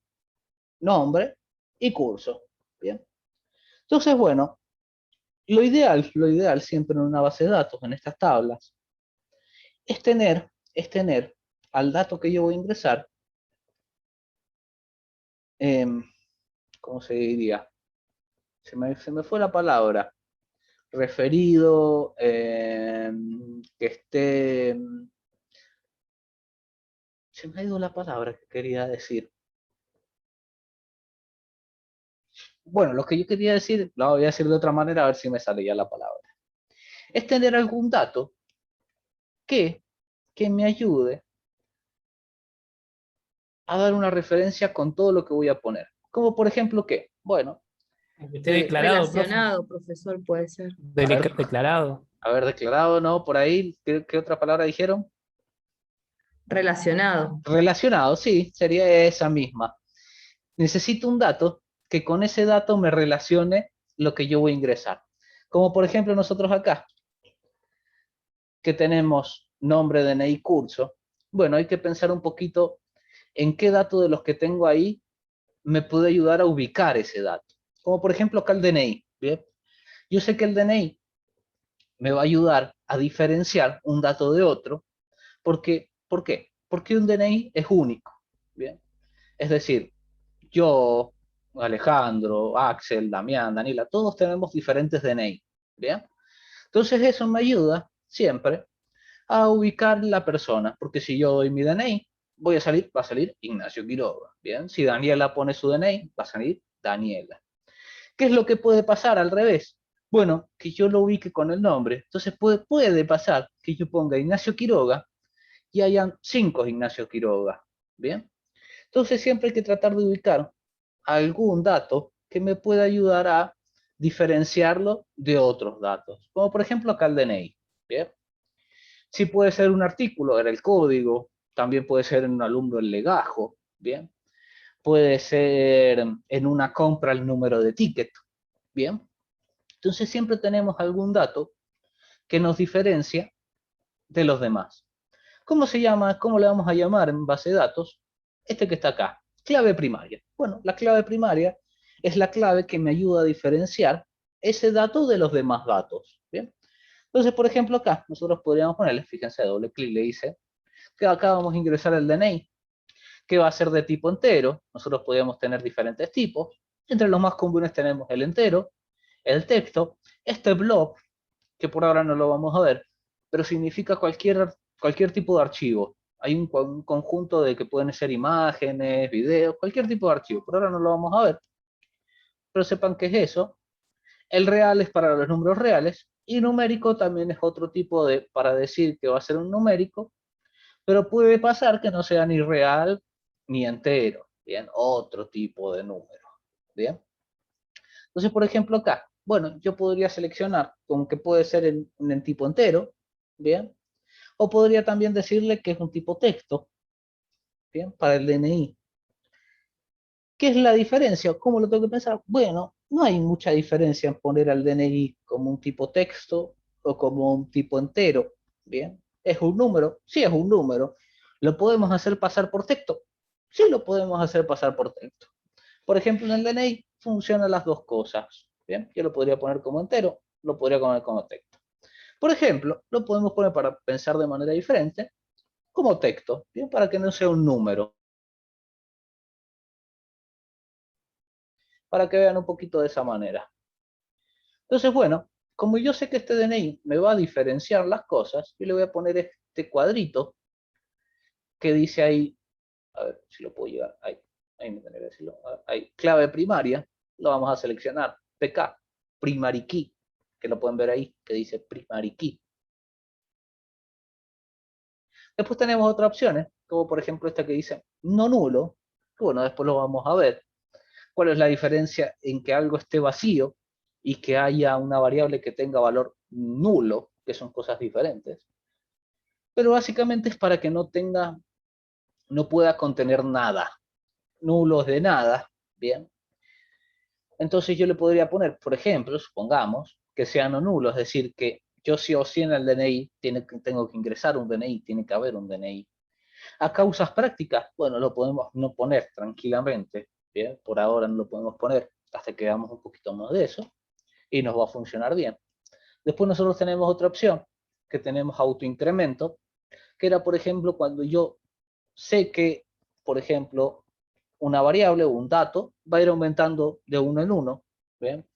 nombre y curso. Bien. Entonces, bueno, lo ideal siempre en una base de datos, en estas tablas, es tener al dato que yo voy a ingresar, eh, ¿cómo se diría? Se me fue la palabra. Referido, que esté... Se me ha ido la palabra que quería decir. Bueno, lo que yo quería decir, lo voy a decir de otra manera a ver si me sale ya la palabra. Es tener algún dato que, que me ayude a dar una referencia con todo lo que voy a poner. Como por ejemplo, ¿qué? Bueno, Que esté declarado, profe. Relacionado, profesor, puede ser. Declarado. haber declarado, ¿no? Por ahí, ¿qué otra palabra dijeron? Relacionado. Relacionado, sí, sería esa misma. Necesito un dato que con ese dato me relacione lo que yo voy a ingresar. Como por ejemplo nosotros acá, que tenemos nombre, DNI, curso. Bueno, hay que pensar un poquito en qué dato de los que tengo ahí me puede ayudar a ubicar ese dato. Como por ejemplo acá el DNI. ¿Bien? Yo sé que el DNI me va a ayudar a diferenciar un dato de otro. Porque, ¿por qué? Porque un DNI es único. ¿Bien? Es decir, yo, Alejandro, Axel, Damián, Daniela, todos tenemos diferentes DNI. ¿Bien? Entonces eso me ayuda siempre a ubicar la persona, porque si yo doy mi DNI, va a salir Ignacio Quiroga. Bien, si Daniela pone su DNI, va a salir Daniela. ¿Qué es lo que puede pasar al revés? Bueno, que yo lo ubique con el nombre. Entonces puede pasar que yo ponga Ignacio Quiroga y hayan 5 Ignacio Quiroga. Bien, entonces siempre hay que tratar de ubicar algún dato que me pueda ayudar a diferenciarlo de otros datos, como por ejemplo acá el DNI. Bien, sí puede ser un artículo, era el código, también puede ser en un alumno el legajo, bien, puede ser en una compra el número de ticket, bien. Entonces siempre tenemos algún dato que nos diferencia de los demás. ¿Cómo se llama? ¿Cómo le vamos a llamar en base de datos? Este que está acá, clave primaria. Bueno, la clave primaria es la clave que me ayuda a diferenciar ese dato de los demás datos, bien. Entonces, por ejemplo, acá nosotros podríamos ponerle, fíjense, doble clic le dice, que acá vamos a ingresar el DNI, que va a ser de tipo entero. Nosotros podríamos tener diferentes tipos. Entre los más comunes tenemos el entero, el texto, este blob, que por ahora no lo vamos a ver, pero significa cualquier tipo de archivo. Hay un conjunto de que pueden ser imágenes, videos, cualquier tipo de archivo. Por ahora no lo vamos a ver, pero sepan qué es eso. El real es para los números reales Y numérico también es otro tipo de, para decir que va a ser un numérico, pero puede pasar que no sea ni real ni entero, ¿bien? Otro tipo de número, ¿bien? Entonces, por ejemplo, acá, bueno, yo podría seleccionar con que puede ser en tipo entero, ¿bien? O podría también decirle que es un tipo texto, ¿bien? Para el DNI. ¿Qué es la diferencia? ¿Cómo lo tengo que pensar? Bueno, no hay mucha diferencia en poner al DNI como un tipo texto o como un tipo entero, ¿bien? ¿Es un número? Sí, es un número. ¿Lo podemos hacer pasar por texto? Sí, lo podemos hacer pasar por texto. Por ejemplo, en el DNI funcionan las dos cosas, ¿bien? Yo lo podría poner como entero, lo podría poner como texto. Por ejemplo, lo podemos poner para pensar de manera diferente, como texto, ¿bien? Para que no sea un número, para que vean un poquito de esa manera. Entonces, bueno, como yo sé que este DNI me va a diferenciar las cosas, yo le voy a poner este cuadrito que dice ahí, a ver si lo puedo llegar, ahí me tendría que decirlo, ahí, clave primaria, lo vamos a seleccionar, PK, primary key, que lo pueden ver ahí, que dice primary key. Después tenemos otras opciones, como por ejemplo esta que dice no nulo, que bueno, después lo vamos a ver. ¿Cuál es la diferencia en que algo esté vacío y que haya una variable que tenga valor nulo, que son cosas diferentes? Pero básicamente es para que no tenga, no pueda contener nada, nulos de nada, ¿bien? Entonces yo le podría poner, por ejemplo, supongamos que sea no nulo, es decir, que yo sí o sí en el DNI tengo que ingresar un DNI, tiene que haber un DNI. A causas prácticas, bueno, lo podemos no poner tranquilamente, ¿bien? Por ahora no lo podemos poner hasta que veamos un poquito más de eso y nos va a funcionar bien. Después nosotros tenemos otra opción, que tenemos autoincremento, que era, por ejemplo, cuando yo sé que, por ejemplo, una variable o un dato va a ir aumentando de uno en uno, ¿bien?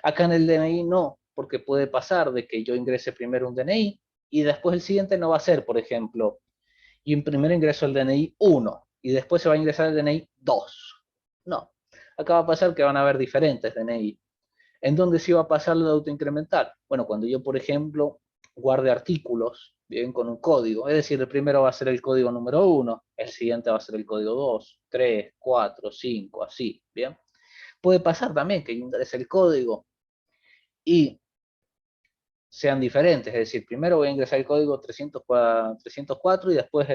Acá en el DNI no, porque puede pasar de que yo ingrese primero un DNI y después el siguiente no va a ser, por ejemplo, y en primero ingreso el DNI 1 y después se va a ingresar el DNI 2. No, acá va a pasar que van a haber diferentes DNI. ¿En dónde sí va a pasar lo de autoincrementar? Bueno, cuando yo, por ejemplo, guarde artículos, bien, con un código, es decir, el primero va a ser el código número 1, el siguiente va a ser el código 2, 3, 4, 5, así, bien. Puede pasar también que yo ingrese el código y sean diferentes, es decir, primero voy a ingresar el código 304 y después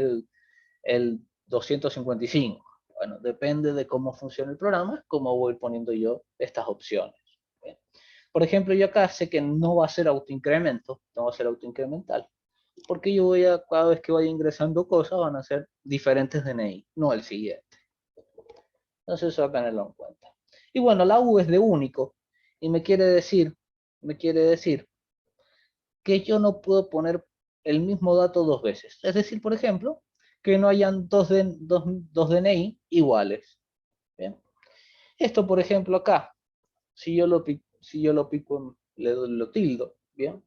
el 255. Bueno, depende de cómo funciona el programa, cómo voy poniendo yo estas opciones. ¿Bien? Por ejemplo, yo acá sé que no va a ser autoincremento, no va a ser autoincremental, porque yo voy a, cada vez que vaya ingresando cosas, van a ser diferentes DNI, no el siguiente. Entonces eso va a tenerlo en cuenta. Y bueno, la U es de único, y me quiere decir que yo no puedo poner el mismo dato dos veces. Es decir, por ejemplo, que no hayan dos DNI iguales. ¿Bien? Esto, por ejemplo, acá, si yo lo pico, le doy lo tildo, ¿bien?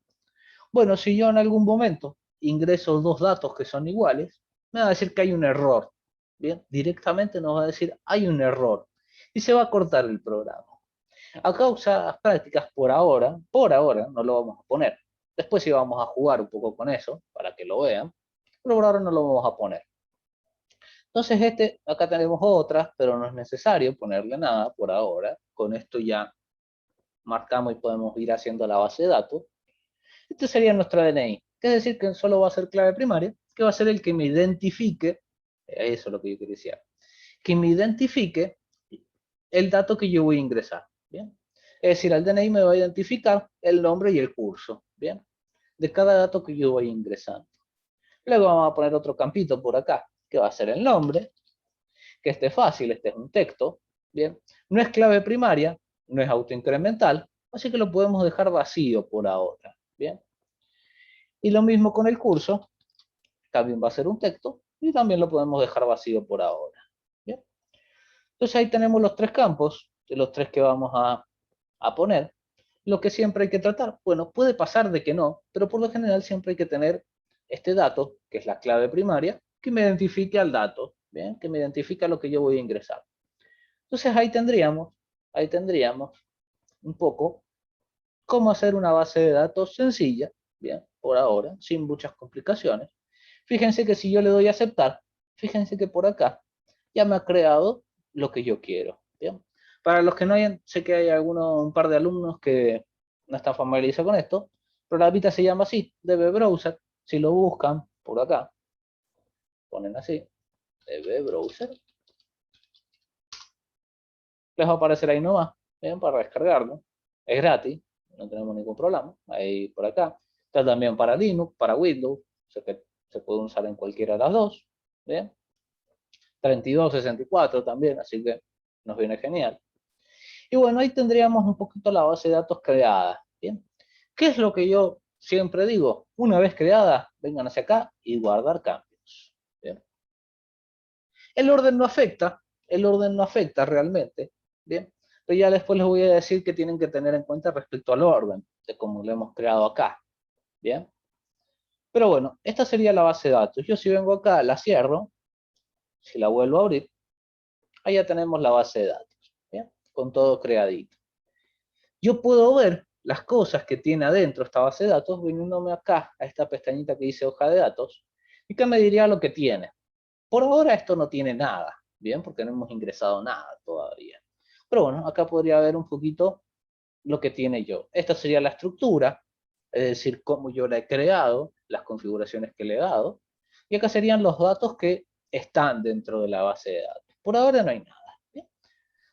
Bueno, si yo en algún momento ingreso dos datos que son iguales, me va a decir que hay un error, ¿bien? Directamente nos va a decir, hay un error, y se va a cortar el programa. A causas prácticas por ahora no lo vamos a poner. Después sí vamos a jugar un poco con eso, para que lo vean, pero por ahora no lo vamos a poner. Entonces acá tenemos otras, pero no es necesario ponerle nada por ahora. Con esto ya marcamos y podemos ir haciendo la base de datos. Este sería nuestro DNI, que es decir que solo va a ser clave primaria, que va a ser el que me identifique, eso es lo que yo quería decir, que me identifique el dato que yo voy a ingresar. ¿Bien? Es decir, el DNI me va a identificar el nombre y el curso, ¿bien? De cada dato que yo voy ingresando. Luego vamos a poner otro campito por acá, que va a ser el nombre, que este es fácil, este es un texto, ¿bien? No es clave primaria, no es autoincremental, así que lo podemos dejar vacío por ahora, ¿bien? Y lo mismo con el curso, también va a ser un texto, y también lo podemos dejar vacío por ahora, ¿bien? Entonces ahí tenemos los tres campos, de los tres que vamos a poner. Lo que siempre hay que tratar, bueno, puede pasar de que no, pero por lo general siempre hay que tener este dato, que es la clave primaria, que me identifique al dato, ¿bien? Que me identifica lo que yo voy a ingresar. Entonces ahí tendríamos un poco cómo hacer una base de datos sencilla, bien, por ahora, sin muchas complicaciones. Fíjense que si yo le doy a aceptar, fíjense que por acá ya me ha creado lo que yo quiero, bien. Para los que no hayan, sé que hay un par de alumnos que no están familiarizados con esto, pero la programita se llama así, DB Browser. Si lo buscan por acá, ponen así, DB Browser, les va a aparecer ahí nomás, bien, para descargarlo. Es gratis, no tenemos ningún problema. Ahí por acá. Está también para Linux, para Windows, o sea que se puede usar en cualquiera de las dos, bien. 32, 64 también, así que nos viene genial. Y bueno, ahí tendríamos un poquito la base de datos creada, ¿bien? ¿Qué es lo que yo siempre digo? Una vez creada, vengan hacia acá y guardar cambios, ¿bien? El orden no afecta realmente, ¿bien? Pero ya después les voy a decir que tienen que tener en cuenta respecto al orden, de cómo lo hemos creado acá, ¿bien? Pero bueno, esta sería la base de datos. Yo si vengo acá, la cierro, si la vuelvo a abrir, ahí ya tenemos la base de datos, ¿bien? Con todo creadito. Yo puedo ver las cosas que tiene adentro esta base de datos viniéndome acá, a esta pestañita que dice hoja de datos, y que me diría lo que tiene. Por ahora esto no tiene nada, ¿bien? Porque no hemos ingresado nada todavía. Pero bueno, acá podría ver un poquito lo que tiene yo. Esta sería la estructura, es decir, cómo yo la he creado, las configuraciones que le he dado, y acá serían los datos que están dentro de la base de datos. Por ahora no hay nada, ¿bien?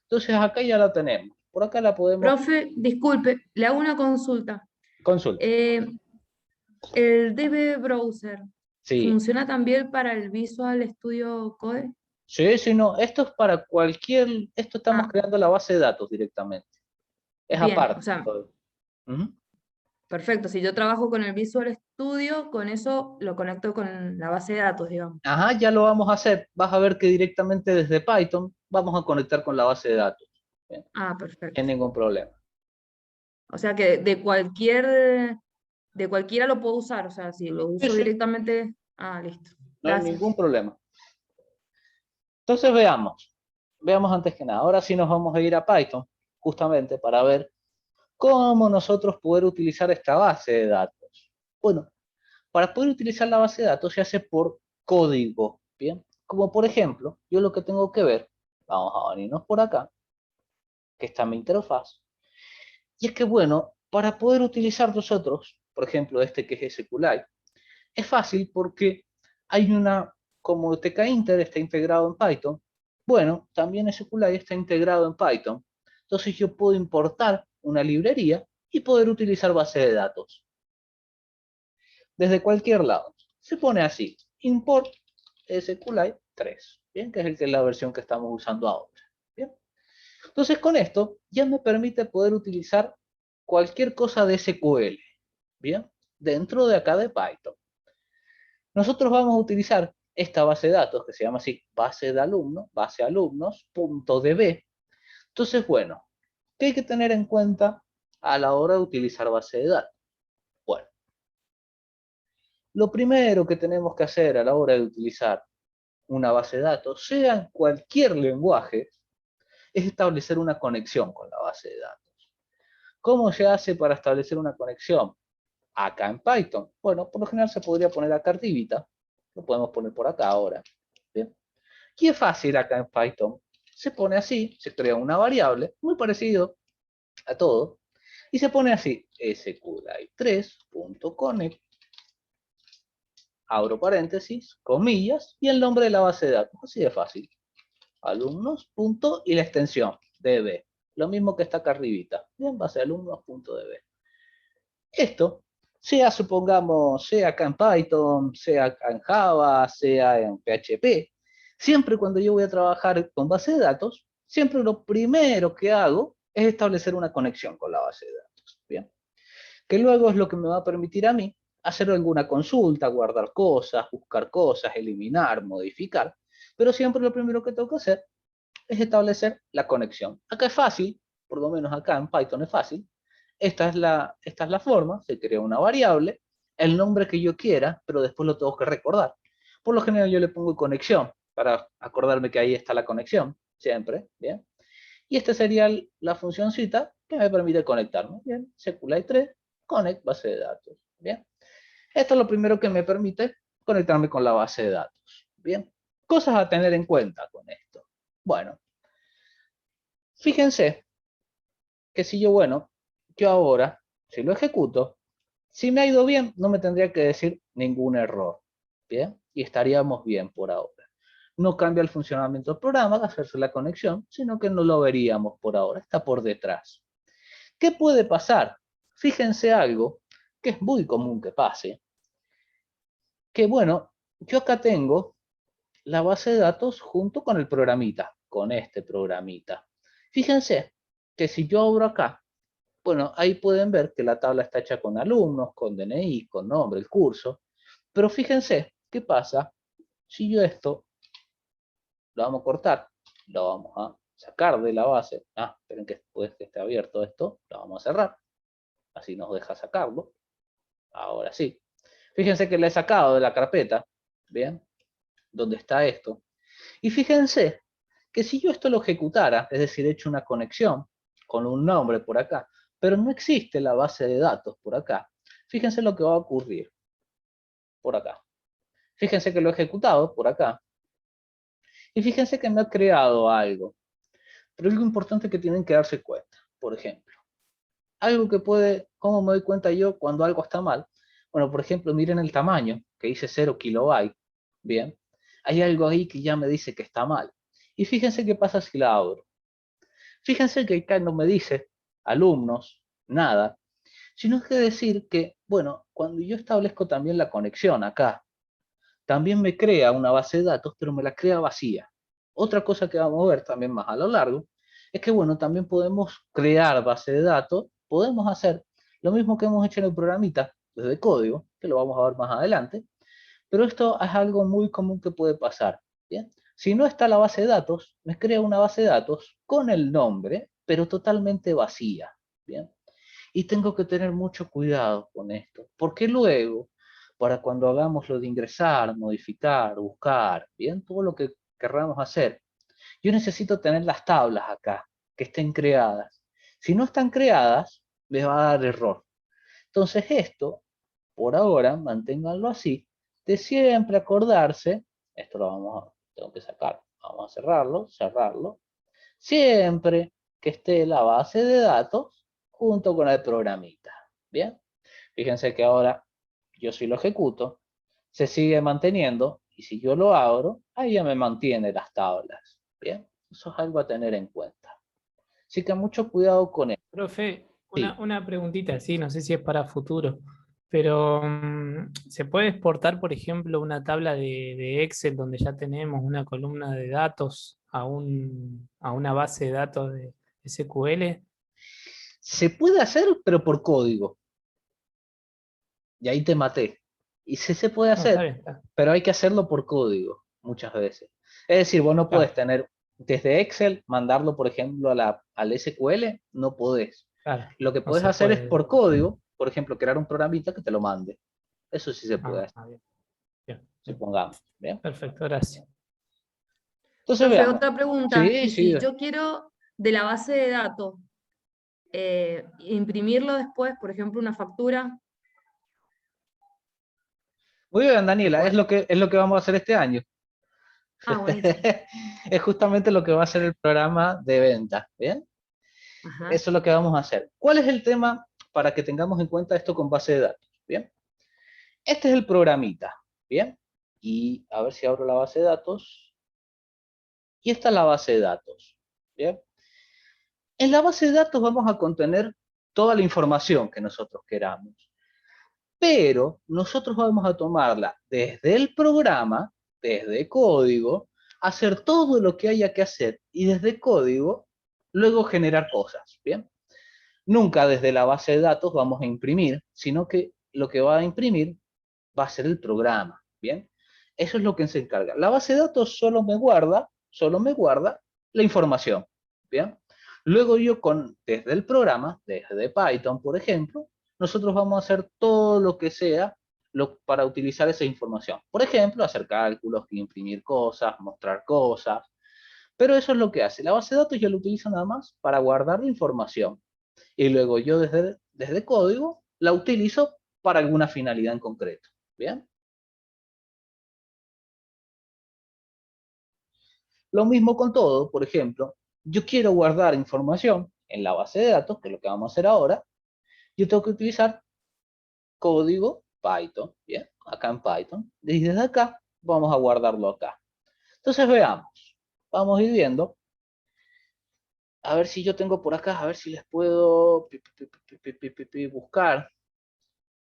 Entonces acá ya la tenemos. Por acá la podemos Profe, disculpe, le hago una consulta. consultar. ¿El DB Browser Sí, funciona también para el Visual Studio Code? sí, sí, no. Esto es para cualquier, esto estamos Ah, creando la base de datos directamente. Es bien, o aparte. sea, Ujú. perfecto. Si yo trabajo con el Visual Studio, con eso lo conecto con la base de datos, digamos. Ajá, ya lo vamos a hacer. Vas a ver que directamente desde Python vamos a conectar con la base de datos. Bien, Ah, sin perfecto. ningún problema. O sea que de cualquiera lo puedo usar. O sea, si lo Sí, uso sí, directamente. Ah, listo. no hay Gracias. ningún problema. Entonces veamos. Veamos antes que nada. Ahora sí nos vamos a ir a Python, justamente para ver cómo nosotros poder utilizar esta base de datos. Bueno, para poder utilizar la base de datos se hace por código, ¿bien? Como por ejemplo, yo lo que tengo que ver, vamos a venirnos por acá, que está mi interfaz, y es que bueno, para poder utilizar nosotros, por ejemplo, este que es SQLite, es fácil porque hay una, como tkinter está integrado en Python, bueno, también SQLite está integrado en Python, entonces yo puedo importar una librería y poder utilizar base de datos desde cualquier lado. Se pone así, import SQLite 3, ¿bien? Que es la versión que estamos usando ahora. ¿Bien? Entonces con esto ya me permite poder utilizar cualquier cosa de SQL, ¿bien? Dentro de acá de Python. Nosotros vamos a utilizar esta base de datos que se llama así, base de alumnos, base alumnos.db. Entonces, bueno, ¿qué hay que tener en cuenta a la hora de utilizar base de datos? Bueno, lo primero que tenemos que hacer a la hora de utilizar una base de datos, sea en cualquier lenguaje, es establecer una conexión con la base de datos. ¿Cómo se hace para establecer una conexión? Acá en Python. Bueno, por lo general se podría poner acá arribita. Lo podemos poner por acá ahora. ¿Bien? Y es fácil acá en Python. Se pone así, se crea una variable, muy parecido a todo, y se pone así, sqlite3.connect, abro paréntesis, comillas, y el nombre de la base de datos. Así de fácil. Alumnos, punto, y la extensión, db. Lo mismo que está acá arribita. Bien, base de alumnos.db. Esto, sea supongamos, sea acá en Python, sea acá en Java, sea en PHP, siempre cuando yo voy a trabajar con base de datos, siempre lo primero que hago es establecer una conexión con la base de datos. Bien, que luego es lo que me va a permitir a mí hacer alguna consulta, guardar cosas, buscar cosas, eliminar, modificar, pero siempre lo primero que tengo que hacer es establecer la conexión. Acá es fácil, por lo menos acá en Python es fácil. Esta es la forma, se crea una variable, el nombre que yo quiera, pero después lo tengo que recordar. Por lo general yo le pongo conexión, para acordarme que ahí está la conexión, siempre, ¿bien? Y esta sería la funcioncita que me permite conectarme. Bien, SQLite 3, connect base de datos. Bien, esto es lo primero que me permite conectarme con la base de datos. Bien, cosas a tener en cuenta con esto. Bueno, fíjense que si yo, yo ahora, si lo ejecuto, si me ha ido bien, no me tendría que decir ningún error. Bien, y estaríamos bien por ahora. No cambia el funcionamiento del programa al hacerse la conexión, sino que no lo veríamos por ahora, está por detrás. ¿Qué puede pasar? Fíjense algo que es muy común que pase, que yo acá tengo la base de datos junto con el programita, con este programita. Fíjense que si yo abro acá, ahí pueden ver que la tabla está hecha con alumnos, con DNI, con nombre, el curso, pero fíjense qué pasa si yo esto lo vamos a cortar, lo vamos a sacar de la base. Esperen que después que esté abierto esto, lo vamos a cerrar. Así nos deja sacarlo. Ahora sí. Fíjense que le he sacado de la carpeta, ¿bien? Donde está esto. Y fíjense que si yo esto lo ejecutara, es decir, he hecho una conexión con un nombre por acá, pero no existe la base de datos por acá, fíjense lo que va a ocurrir por acá. Fíjense que lo he ejecutado por acá. Y fíjense que me ha creado algo. Pero algo importante que tienen que darse cuenta. Por ejemplo, algo que puede, ¿cómo me doy cuenta yo cuando algo está mal? Bueno, por ejemplo, miren el tamaño, que dice 0 kilobytes. Bien, hay algo ahí que ya me dice que está mal. Y fíjense qué pasa si la abro. Fíjense que acá no me dice alumnos, nada, sino que decir que, cuando yo establezco también la conexión acá, también me crea una base de datos, pero me la crea vacía. Otra cosa que vamos a ver también más a lo largo, es que, también podemos crear base de datos, podemos hacer lo mismo que hemos hecho en el programita, desde código, que lo vamos a ver más adelante, pero esto es algo muy común que puede pasar. ¿Bien? Si no está la base de datos, me crea una base de datos con el nombre, pero totalmente vacía. ¿Bien? Y tengo que tener mucho cuidado con esto, porque luego, para cuando hagamos lo de ingresar, modificar, buscar, bien, todo lo que querramos hacer, yo necesito tener las tablas acá, que estén creadas. Si no están creadas, me va a dar error. Entonces esto, por ahora, manténganlo así, de siempre acordarse, esto lo tengo que sacar, vamos a cerrarlo, siempre que esté la base de datos junto con el programita. Bien, fíjense que ahora yo si lo ejecuto, se sigue manteniendo y si yo lo abro, ahí ya me mantiene las tablas. Bien, eso es algo a tener en cuenta. Así que mucho cuidado con esto. Profe, Sí. una preguntita, sí, no sé si es para futuro, pero ¿se puede exportar, por ejemplo, una tabla de Excel donde ya tenemos una columna de datos a una base de datos de SQL? Se puede hacer, pero por código. Y ahí te maté. Y sí se puede No, está hacer, bien, está. pero hay que hacerlo por código, muchas veces. Es decir, vos no podés Claro, tener desde Excel, mandarlo, por ejemplo, al SQL, no podés. claro, Lo que no podés se hacer es puede. por código, por ejemplo, crear un programita que te lo mande. Eso sí se puede hacer, Bien, bien, bien. supongamos. ¿Bien? Perfecto, gracias. Entonces Profe, veamos. otra pregunta. Sí, ¿Y sí. si yo quiero de la base de datos imprimirlo después, por ejemplo, una factura? Muy bien, ¿Se Daniela, puede? es lo que vamos a hacer este año. Buenísimo. Es justamente lo que va a ser el programa de venta. ¿Bien? Ajá. Eso es lo que vamos a hacer. ¿Cuál es el tema para que tengamos en cuenta esto con base de datos? Bien. Este es el programita. Bien. Y a ver si abro la base de datos. Y esta es la base de datos. Bien. En la base de datos vamos a contener toda la información que nosotros queramos. Pero nosotros vamos a tomarla desde el programa, desde código, hacer todo lo que haya que hacer y desde código, luego generar cosas. Bien. Nunca desde la base de datos vamos a imprimir, sino que lo que va a imprimir va a ser el programa, ¿bien? Eso es lo que se encarga. La base de datos solo me guarda la información, ¿bien? Luego yo desde el programa, desde Python, por ejemplo, nosotros vamos a hacer todo lo que sea para utilizar esa información. Por ejemplo, hacer cálculos, imprimir cosas, mostrar cosas, pero eso es lo que hace. La base de datos yo lo utilizo nada más para guardar la información. Y luego yo desde código la utilizo para alguna finalidad en concreto. ¿Bien? Lo mismo con todo, por ejemplo, yo quiero guardar información en la base de datos, que es lo que vamos a hacer ahora. Yo tengo que utilizar código Python, ¿bien? Acá en Python. Y desde acá vamos a guardarlo acá. Entonces veamos. Vamos a ir viendo. A ver si yo tengo por acá, a ver si les puedo buscar.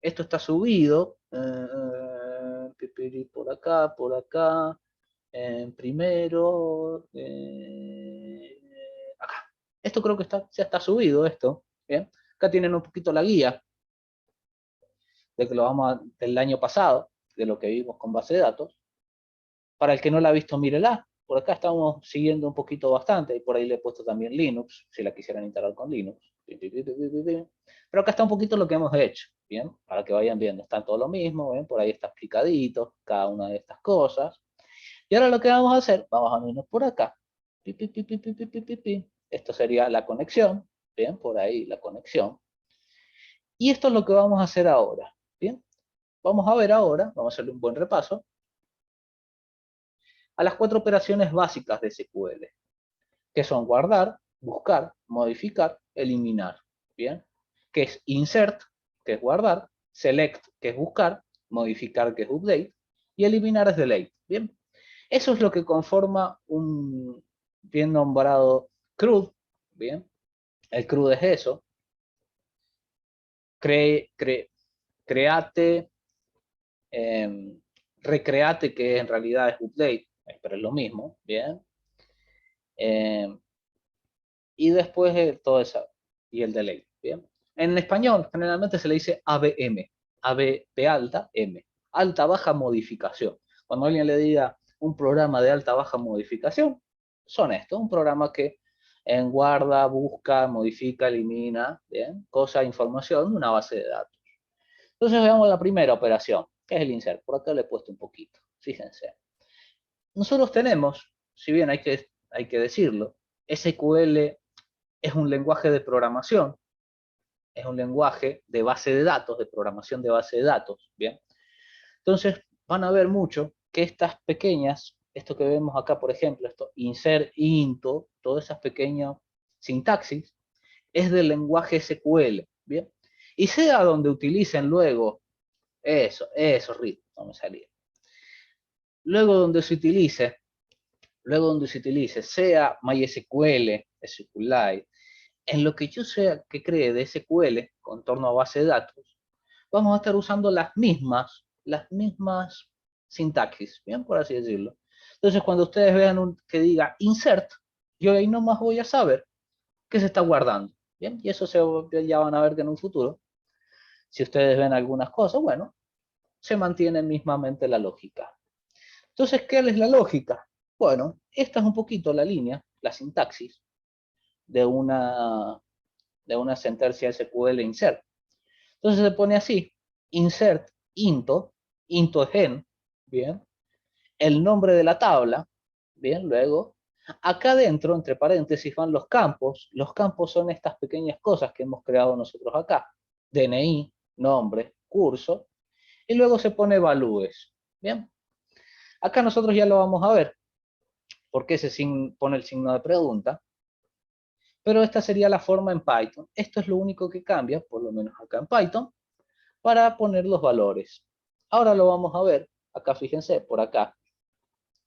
Esto está subido. Por acá. Primero. Acá. Esto creo que ya está subido esto. ¿Bien? Acá tienen un poquito la guía de que del año pasado, de lo que vimos con base de datos. Para el que no la ha visto, mírela. Por acá estamos siguiendo un poquito bastante, y por ahí le he puesto también Linux, si la quisieran instalar con Linux. Pero acá está un poquito lo que hemos hecho, ¿bien? Para que vayan viendo, está todo lo mismo, ¿ven? Por ahí está explicadito cada una de estas cosas. Y ahora lo que vamos a hacer, vamos a venirnos por acá. Esto sería la conexión, ¿bien? Por ahí la conexión. Y esto es lo que vamos a hacer ahora, ¿bien? Vamos a ver ahora, vamos a hacerle un buen repaso a las 4 operaciones básicas de SQL, que son guardar, buscar, modificar, eliminar, ¿bien? Que es insert, que es guardar, select, que es buscar, modificar, que es update, y eliminar es delete, ¿bien? Eso es lo que conforma un bien nombrado CRUD, ¿bien? El CRUD es eso. Create, recreate, que en realidad es update, pero es lo mismo, ¿bien? Y después todo eso, y el delay, ¿bien? En español generalmente se le dice ABM, AB de alta, M, alta, baja, modificación. Cuando alguien le diga un programa de alta, baja, modificación, son estos, un programa que guarda, busca, modifica, elimina, ¿bien? Cosa, información de una base de datos. Entonces veamos la primera operación, que es el insert. Por acá le he puesto un poquito, fíjense. Nosotros tenemos, si bien hay que decirlo, SQL es un lenguaje de programación, es un lenguaje de base de datos, de programación de base de datos, ¿bien? Entonces, van a ver mucho que estas pequeñas, esto que vemos acá, por ejemplo, esto insert, into, todas esas pequeñas sintaxis, es del lenguaje SQL, ¿bien? Y sea donde utilicen luego, eso, Rito, no me salía. Luego donde se utilice, sea MySQL, SQLite, en lo que yo sea que cree de SQL, con torno a base de datos, vamos a estar usando las mismas sintaxis, bien, por así decirlo. Entonces, cuando ustedes vean que diga insert, yo ahí nomás voy a saber que se está guardando, bien, y eso ya van a ver que en un futuro, si ustedes ven algunas cosas, bueno, se mantiene mismamente la lógica. Entonces, ¿qué es la lógica? Bueno, esta es un poquito la línea, la sintaxis de una sentencia SQL insert. Entonces se pone así, insert into es en, bien, el nombre de la tabla, bien, luego, acá dentro, entre paréntesis, van los campos son estas pequeñas cosas que hemos creado nosotros acá, DNI, nombre, curso, y luego se pone values, bien. Acá nosotros ya lo vamos a ver, porque pone el signo de pregunta, pero esta sería la forma en Python. Esto es lo único que cambia, por lo menos acá en Python, para poner los valores. Ahora lo vamos a ver, acá fíjense, por acá.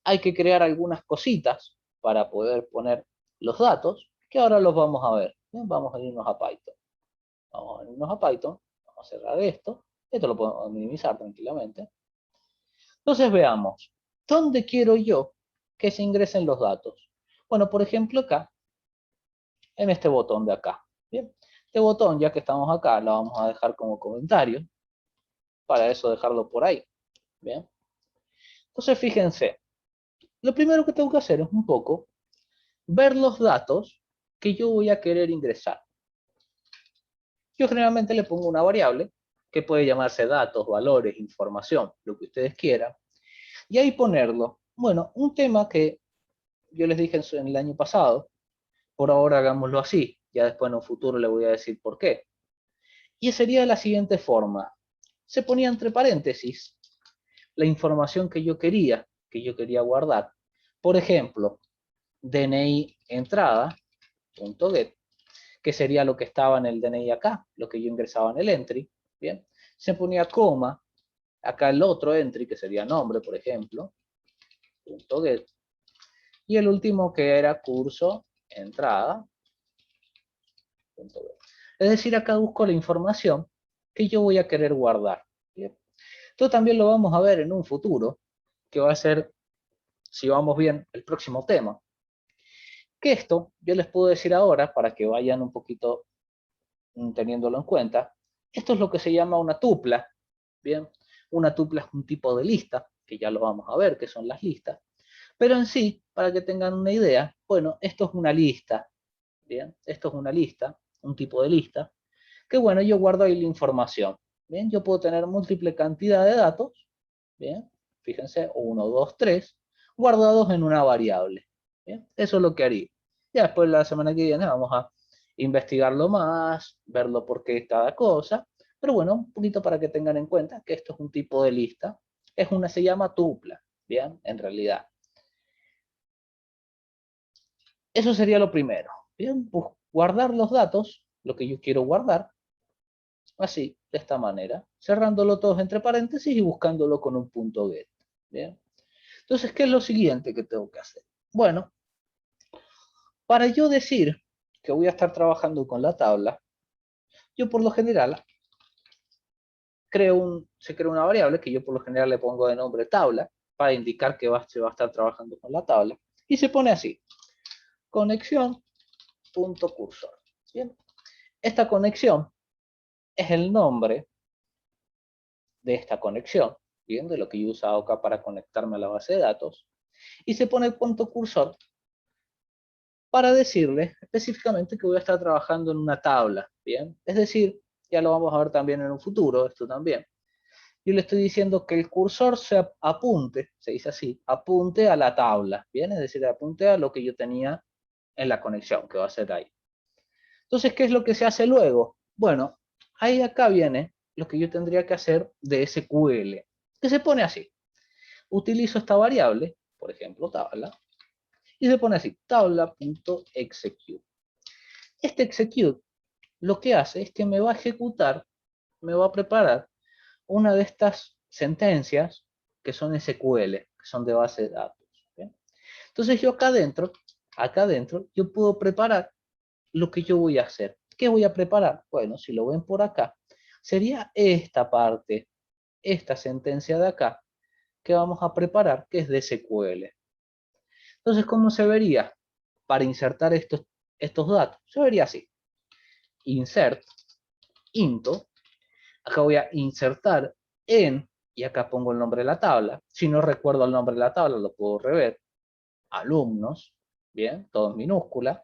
Hay que crear algunas cositas para poder poner los datos, que ahora los vamos a ver. Bien, vamos a irnos a Python. Vamos a irnos a Python, vamos a cerrar esto. Esto lo podemos minimizar tranquilamente. Entonces veamos, ¿dónde quiero yo que se ingresen los datos? Bueno, por ejemplo acá, en este botón de acá. Bien, este botón, ya que estamos acá, lo vamos a dejar como comentario. Para eso dejarlo por ahí. Bien. Entonces fíjense, lo primero que tengo que hacer es un poco ver los datos que yo voy a querer ingresar. Yo generalmente le pongo una variable que puede llamarse datos, valores, información, lo que ustedes quieran. Y ahí ponerlo. Bueno, un tema que yo les dije en el año pasado, por ahora hagámoslo así, Ya después en un futuro le voy a decir por qué. Y sería de la siguiente forma. Se ponía entre paréntesis la información que yo quería guardar. Por ejemplo, DNI entrada.get, que sería lo que estaba en el DNI acá, lo que yo ingresaba en el entry. Bien, se ponía coma, acá el otro entry, que sería nombre, por ejemplo, .get, y el último que era curso entrada.get. Es decir, acá busco la información que yo voy a querer guardar. Bien. Esto también lo vamos a ver en un futuro, que va a ser, si vamos bien, el próximo tema. Que esto, yo les puedo decir ahora, para que vayan un poquito teniéndolo en cuenta, esto es lo que se llama una tupla. Bien, una tupla es un tipo de lista, que ya lo vamos a ver, que son las listas. Pero en sí, para que tengan una idea, bueno, esto es una lista. Bien, esto es una lista, un tipo de lista, que bueno, yo guardo ahí la información. Bien, yo puedo tener múltiple cantidad de datos. Bien, fíjense, 1, 2, 3, guardados en una variable. Bien, eso es lo que haría. Ya después la semana que viene vamos a investigarlo más, verlo por qué cada cosa. Pero bueno, un poquito para que tengan en cuenta que esto es un tipo de lista. Se llama tupla, bien, en realidad. Eso sería lo primero. Bien, pues guardar los datos, lo que yo quiero guardar, así, de esta manera, cerrándolo todos entre paréntesis y buscándolo con un punto get. Bien. Entonces, ¿qué es lo siguiente que tengo que hacer? Bueno, para yo decir que voy a estar trabajando con la tabla, yo por lo general se crea una variable que yo por lo general le pongo de nombre tabla, para indicar que se va a estar trabajando con la tabla, y se pone así, conexión.cursor. Bien. Esta conexión es el nombre de esta conexión, bien, de lo que yo he usado acá para conectarme a la base de datos, y se pone el punto cursor para decirle específicamente que voy a estar trabajando en una tabla, bien, es decir, ya lo vamos a ver también en un futuro, esto también. Yo le estoy diciendo que el cursor se apunte, se dice así, apunte a la tabla, bien, es decir, apunte a lo que yo tenía en la conexión, que va a ser ahí. Entonces, ¿qué es lo que se hace luego? Bueno, ahí acá viene lo que yo tendría que hacer de SQL, que se pone así. Utilizo esta variable, por ejemplo, tabla, y se pone así, tabla.execute. Este execute lo que hace es que me va a ejecutar, me va a preparar una de estas sentencias que son SQL, que son de base de datos. ¿Bien? Entonces yo acá adentro, yo puedo preparar lo que yo voy a hacer. ¿Qué voy a preparar? Bueno, si lo ven por acá, sería esta parte, esta sentencia de acá, que vamos a preparar, que es de SQL. Entonces, ¿cómo se vería para insertar estos datos? Se vería así. Insert, into, acá voy a insertar en, y acá pongo el nombre de la tabla. Si no recuerdo el nombre de la tabla, lo puedo rever. Alumnos, bien, todo en minúscula.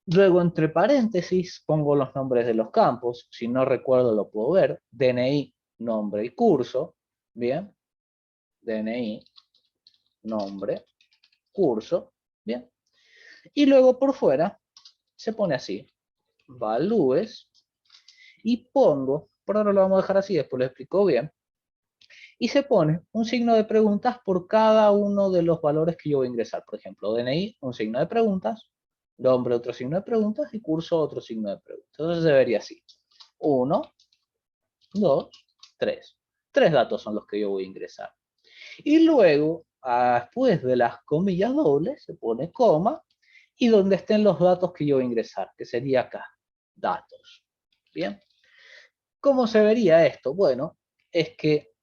Luego, entre paréntesis, pongo los nombres de los campos. Si no recuerdo, lo puedo ver. DNI, nombre y curso. Bien. DNI, nombre, curso. Bien. Y luego por fuera, se pone así. Valúes. Y pongo, por ahora lo vamos a dejar así, después lo explico bien. Y se pone un signo de preguntas por cada uno de los valores que yo voy a ingresar. Por ejemplo, DNI, un signo de preguntas. Nombre, otro signo de preguntas, y curso, otro signo de preguntas. Entonces se vería así. 1, 2, 3. 3 datos son los que yo voy a ingresar. Y luego, después de las comillas dobles, se pone coma, y donde estén los datos que yo voy a ingresar, que sería acá, datos. Bien. ¿Cómo se vería esto? Bueno, es que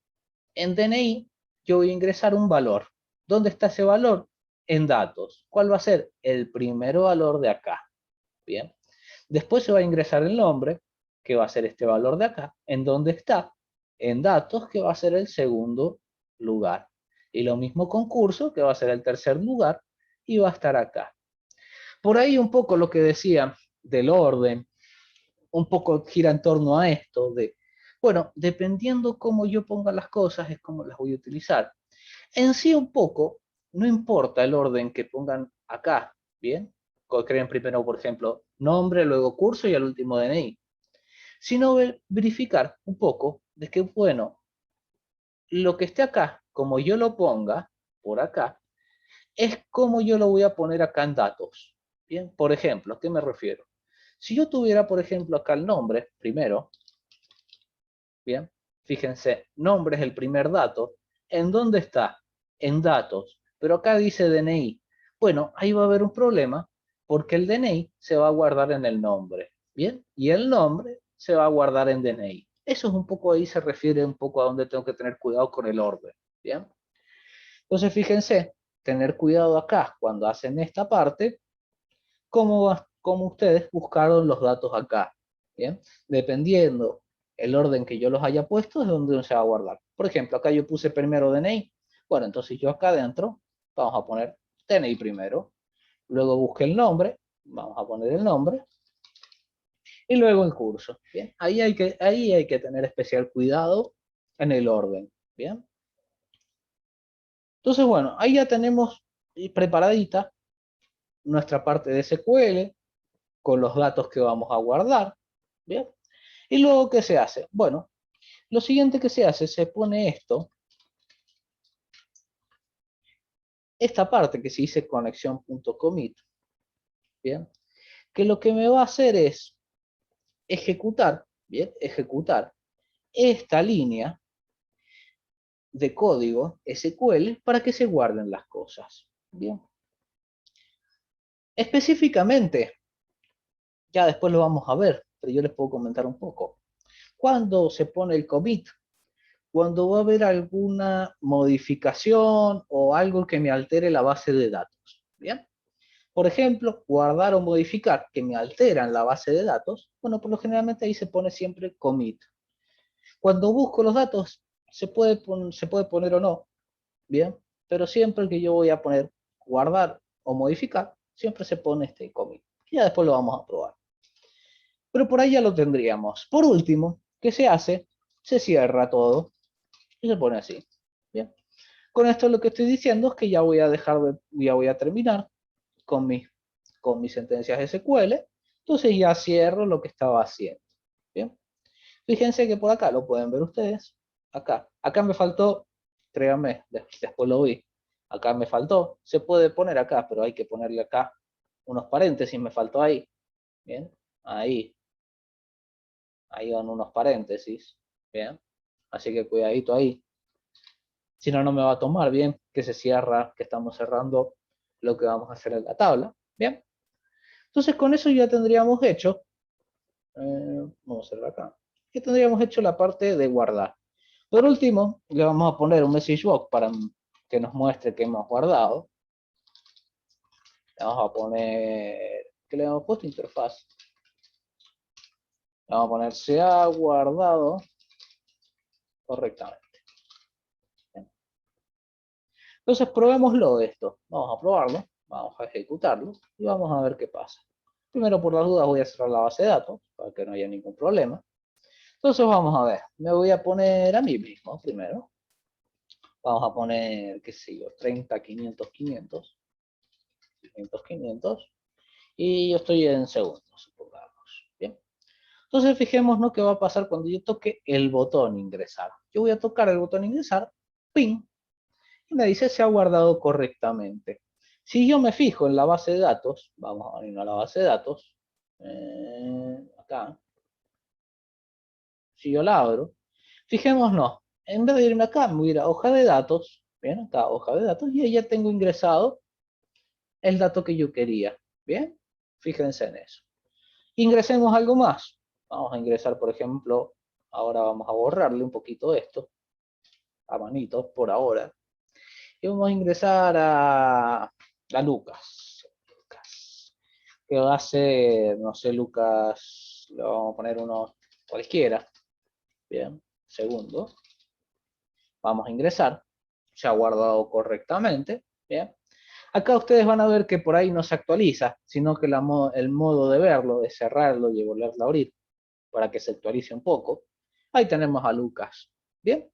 en DNI yo voy a ingresar un valor. ¿Dónde está ese valor? En datos. ¿Cuál va a ser? El primer valor de acá. Bien. Después se va a ingresar el nombre, que va a ser este valor de acá. ¿En dónde está? En datos, que va a ser el segundo lugar. Y lo mismo con curso, que va a ser el tercer lugar, y va a estar acá. Por ahí un poco lo que decía del orden, un poco gira en torno a esto de, bueno, dependiendo cómo yo ponga las cosas, es como las voy a utilizar. En sí un poco, no importa el orden que pongan acá, ¿bien? creen primero, por ejemplo, nombre, luego curso y al último DNI. Sino verificar un poco de que, bueno, lo que esté acá, como yo lo ponga por acá, es como yo lo voy a poner acá en datos. Bien, por ejemplo, ¿a qué me refiero? Si yo tuviera, por ejemplo, acá el nombre primero, bien, fíjense, nombre es el primer dato. ¿En dónde está? En datos. Pero acá dice DNI. Bueno, ahí va a haber un problema porque el DNI se va a guardar en el nombre. Bien, y el nombre se va a guardar en DNI. Eso es un poco ahí, se refiere un poco a donde tengo que tener cuidado con el orden. Bien. Entonces, fíjense, tener cuidado acá cuando hacen esta parte, cómo ustedes buscaron los datos acá. Bien. Dependiendo el orden que yo los haya puesto, es donde se va a guardar. Por ejemplo, acá yo puse primero DNI. Bueno, entonces yo acá adentro, vamos a poner DNI primero. Luego busqué el nombre, vamos a poner el nombre. Y luego el curso. Bien, ahí hay que tener especial cuidado en el orden. Bien. Entonces, bueno, ahí ya tenemos preparadita nuestra parte de SQL con los datos que vamos a guardar. Bien. Y luego, ¿qué se hace? Bueno, lo siguiente que se hace, se pone esta parte que se dice conexión.commit. Bien. Que lo que me va a hacer es ejecutar, bien, ejecutar esta línea de código SQL para que se guarden las cosas. Bien. Específicamente, ya después lo vamos a ver, pero yo les puedo comentar un poco. Cuando se pone el commit, cuando va a haber alguna modificación o algo que me altere la base de datos. Bien. Por ejemplo, guardar o modificar que me alteran la base de datos, bueno, por lo generalmente ahí se pone siempre commit. Cuando busco los datos, se puede poner o no, bien, pero siempre que yo voy a poner guardar o modificar, siempre se pone este commit. Ya después lo vamos a probar. Pero por ahí ya lo tendríamos. Por último, ¿qué se hace? Se cierra todo y se pone así. Bien. Con esto lo que estoy diciendo es que ya voy a terminar con mis sentencias SQL. Entonces ya cierro lo que estaba haciendo. Bien. Fíjense que por acá lo pueden ver ustedes. Acá me faltó, créanme, después lo vi. Acá me faltó. Se puede poner acá, pero hay que ponerle acá unos paréntesis. Me faltó ahí. Bien. Ahí van unos paréntesis. Bien. Así que cuidadito ahí. Si no, no me va a tomar bien que se cierra, que estamos cerrando lo que vamos a hacer en la tabla. Bien. Entonces con eso ya tendríamos hecho. Vamos a cerrar acá. Ya tendríamos hecho la parte de guardar. Por último, le vamos a poner un message box para que nos muestre que hemos guardado. Le vamos a poner, ¿qué le hemos puesto? Interfaz. Le vamos a poner se ha guardado correctamente. Bien. Entonces probémoslo esto. Vamos a probarlo, vamos a ejecutarlo y vamos a ver qué pasa. Primero, por las dudas, voy a cerrar la base de datos para que no haya ningún problema. Entonces vamos a ver, me voy a poner a mí mismo primero. Vamos a poner, qué sé yo, 30, 500, 500. 500, 500. Y yo estoy en segundos, supongamos. Bien. Entonces fijémonos qué va a pasar cuando yo toque el botón ingresar. Yo voy a tocar el botón ingresar, ping, y me dice se ha guardado correctamente. Si yo me fijo en la base de datos, vamos a ir a la base de datos, acá, si yo la abro, fijémonos, en vez de irme acá, me voy a ir a hoja de datos, bien, acá hoja de datos, y ahí ya tengo ingresado el dato que yo quería, bien, fíjense en eso. Ingresemos algo más. Vamos a ingresar, por ejemplo, ahora vamos a borrarle un poquito esto, a manitos, por ahora. Y vamos a ingresar a Lucas. Que va a ser, no sé, Lucas, le vamos a poner uno cualquiera. Bien, segundo. Vamos a ingresar. Se ha guardado correctamente. Bien. Acá ustedes van a ver que por ahí no se actualiza, sino que el modo de verlo es cerrarlo y volverlo a abrir para que se actualice un poco. Ahí tenemos a Lucas. Bien.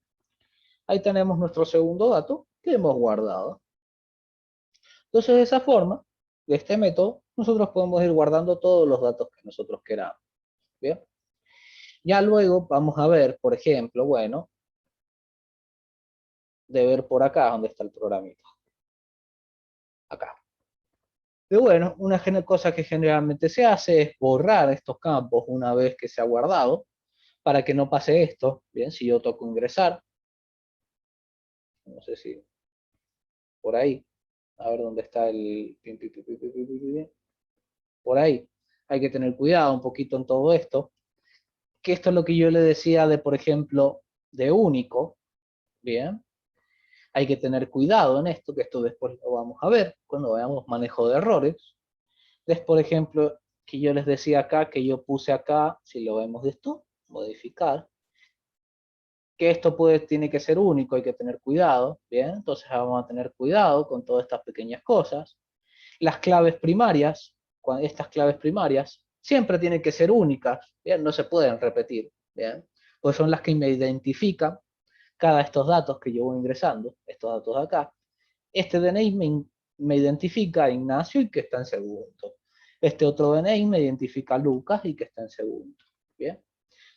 Ahí tenemos nuestro segundo dato que hemos guardado. Entonces, de esa forma, de este método, nosotros podemos ir guardando todos los datos que nosotros queramos. ¿Bien? Ya luego vamos a ver, por ejemplo, bueno, de ver por acá donde está el programita. Acá. Y bueno, una cosa que generalmente se hace es borrar estos campos una vez que se ha guardado, para que no pase esto. Bien, si yo toco ingresar, no sé si por ahí, a ver dónde está el... Por ahí. Hay que tener cuidado un poquito en todo esto, que esto es lo que yo le decía de, por ejemplo, de único. Bien, hay que tener cuidado en esto, que esto después lo vamos a ver cuando veamos manejo de errores. Entonces, por ejemplo, que yo les decía acá, que yo puse acá, si lo vemos de esto, modificar, que esto tiene que ser único, hay que tener cuidado, ¿bien? Entonces vamos a tener cuidado con todas estas pequeñas cosas. Las claves primarias, estas claves primarias, siempre tienen que ser únicas, ¿bien? No se pueden repetir, ¿bien? Pues son las que me identifican cada de estos datos que yo voy ingresando, estos datos de acá. Este DNI me identifica a Ignacio y que está en segundo. Este otro DNI me identifica a Lucas y que está en segundo. ¿Bien?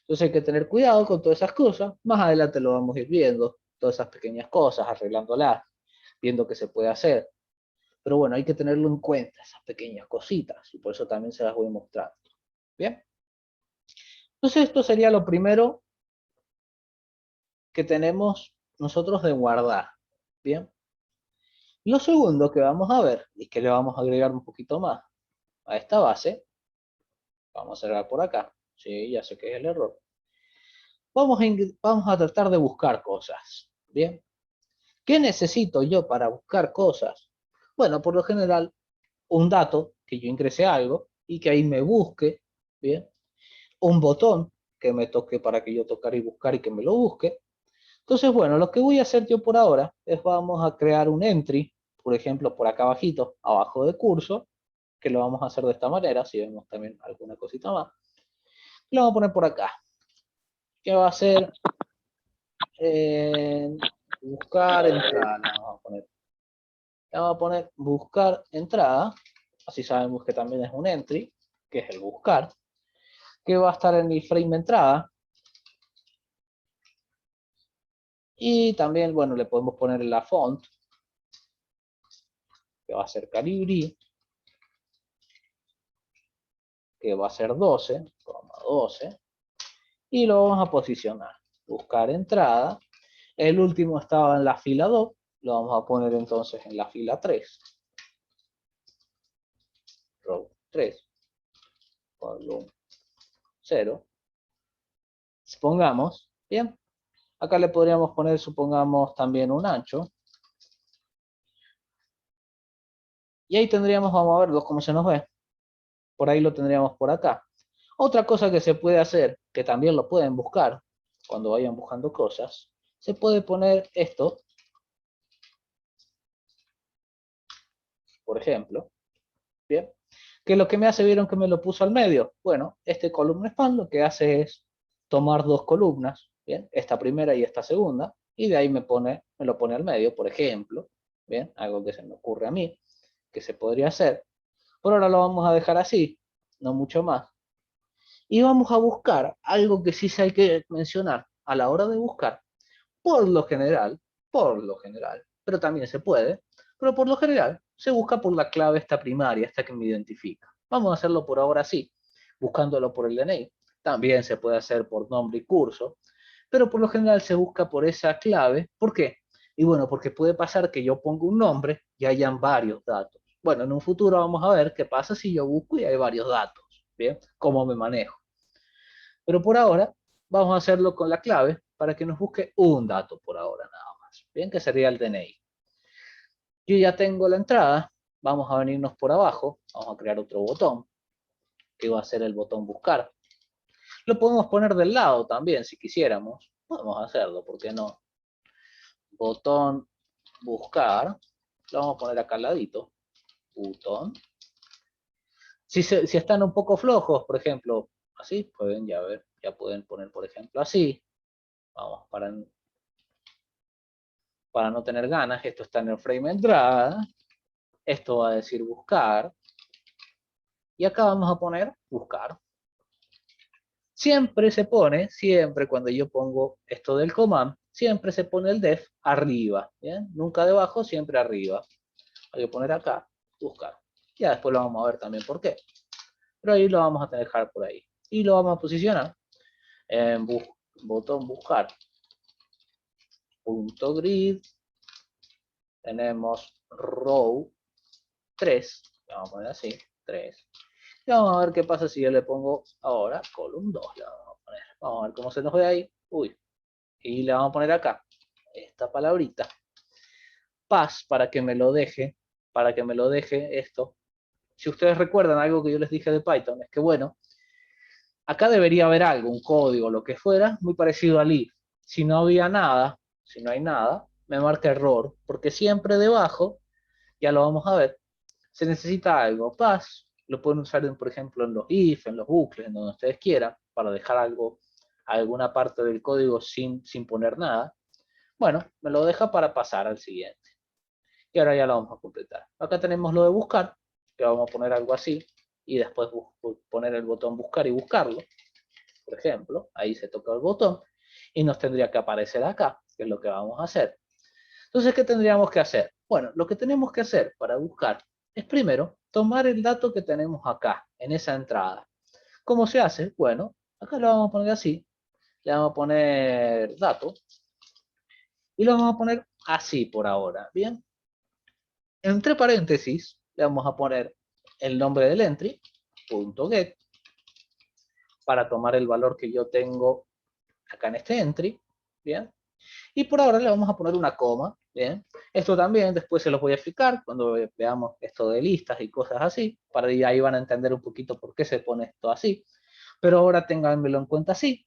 Entonces hay que tener cuidado con todas esas cosas. Más adelante lo vamos a ir viendo, todas esas pequeñas cosas, arreglándolas, viendo qué se puede hacer. Pero bueno, hay que tenerlo en cuenta, esas pequeñas cositas, y por eso también se las voy mostrando. ¿Bien? Entonces esto sería lo primero que tenemos nosotros de guardar. ¿Bien? Lo segundo que vamos a ver, y que le vamos a agregar un poquito más a esta base, vamos a cerrar por acá, sí, ya sé que es el error. Vamos a tratar de buscar cosas, ¿bien? ¿Qué necesito yo para buscar cosas? Bueno, por lo general, un dato, que yo ingrese algo, y que ahí me busque, ¿bien? Un botón que me toque para que yo tocar y buscar y que me lo busque. Entonces, bueno, lo que voy a hacer yo por ahora es vamos a crear un entry, por ejemplo, por acá abajito, abajo de curso, que lo vamos a hacer de esta manera, si vemos también alguna cosita más. Lo vamos a poner por acá, que va a ser buscar entrada. Vamos a poner buscar entrada, así sabemos que también es un entry, que es el buscar, que va a estar en el frame entrada. Y también, bueno, le podemos poner la font, que va a ser Calibri, que va a ser 12,12. Y lo vamos a posicionar. Buscar entrada. El último estaba en la fila 2. Lo vamos a poner entonces en la fila 3. Row 3. Column 0. Supongamos. Bien. Acá le podríamos poner, supongamos, también un ancho. Y ahí tendríamos, vamos a verlo cómo se nos ve. Por ahí lo tendríamos por acá. Otra cosa que se puede hacer, que también lo pueden buscar cuando vayan buscando cosas, se puede poner esto, por ejemplo, ¿bien? Que lo que me hace, vieron que me lo puso al medio. Bueno, este column span lo que hace es tomar dos columnas, ¿bien? Esta primera y esta segunda, y de ahí me lo pone al medio, por ejemplo, ¿bien? Algo que se me ocurre a mí, que se podría hacer. Por ahora lo vamos a dejar así, no mucho más. Y vamos a buscar algo que sí se hay que mencionar a la hora de buscar. Por lo general, pero también se puede, pero por lo general se busca por la clave esta primaria, esta que me identifica. Vamos a hacerlo por ahora sí, buscándolo por el DNI. También se puede hacer por nombre y curso, pero por lo general se busca por esa clave. ¿Por qué? Y bueno, porque puede pasar que yo ponga un nombre y hayan varios datos. Bueno, en un futuro vamos a ver qué pasa si yo busco y hay varios datos. ¿Bien? ¿Cómo me manejo? Pero por ahora vamos a hacerlo con la clave para que nos busque un dato por ahora nada más. Bien, que sería el DNI. Yo ya tengo la entrada. Vamos a venirnos por abajo. Vamos a crear otro botón, que va a ser el botón buscar. Lo podemos poner del lado también, si quisiéramos. Podemos hacerlo, ¿por qué no? Botón buscar. Lo vamos a poner acá al ladito. Botón. Si están un poco flojos, por ejemplo, así, pueden ya ver, ya pueden poner, por ejemplo, así. Vamos, para no tener ganas, esto está en el frame entrada. Esto va a decir buscar. Y acá vamos a poner buscar. Siempre se pone, siempre cuando yo pongo esto del command, siempre se pone el def arriba, ¿bien? Nunca debajo, siempre arriba. Hay que poner acá, buscar. Ya después lo vamos a ver también por qué. Pero ahí lo vamos a dejar por ahí. Y lo vamos a posicionar en botón buscar. Punto grid. Tenemos row 3. Vamos a poner así, 3. Y vamos a ver qué pasa si yo le pongo ahora column 2. Le vamos a poner. Vamos a ver cómo se nos ve ahí. Uy. Y le vamos a poner acá esta palabrita. Pass para que me lo deje. Para que me lo deje esto. Si ustedes recuerdan algo que yo les dije de Python, es que bueno, acá debería haber algo, un código, lo que fuera, muy parecido al if. Si no había nada, si no hay nada, me marca error, porque siempre debajo, ya lo vamos a ver, se necesita algo. Pass, lo pueden usar, por ejemplo, en los if, en los bucles, en donde ustedes quieran, para dejar algo, alguna parte del código sin poner nada. Bueno, me lo deja para pasar al siguiente. Y ahora ya lo vamos a completar. Acá tenemos lo de buscar, que vamos a poner algo así, y después poner el botón buscar y buscarlo. Por ejemplo, ahí se toca el botón, y nos tendría que aparecer acá, que es lo que vamos a hacer. Entonces, ¿qué tendríamos que hacer? Bueno, lo que tenemos que hacer para buscar es primero tomar el dato que tenemos acá, en esa entrada. ¿Cómo se hace? Bueno, acá lo vamos a poner así, le vamos a poner dato, y lo vamos a poner así por ahora, ¿bien? Entre paréntesis, le vamos a poner el nombre del entry, .get, para tomar el valor que yo tengo acá en este entry, ¿bien? Y por ahora le vamos a poner una coma, ¿bien? Esto también después se los voy a explicar cuando veamos esto de listas y cosas así, para ahí van a entender un poquito por qué se pone esto así. Pero ahora ténganmelo en cuenta así.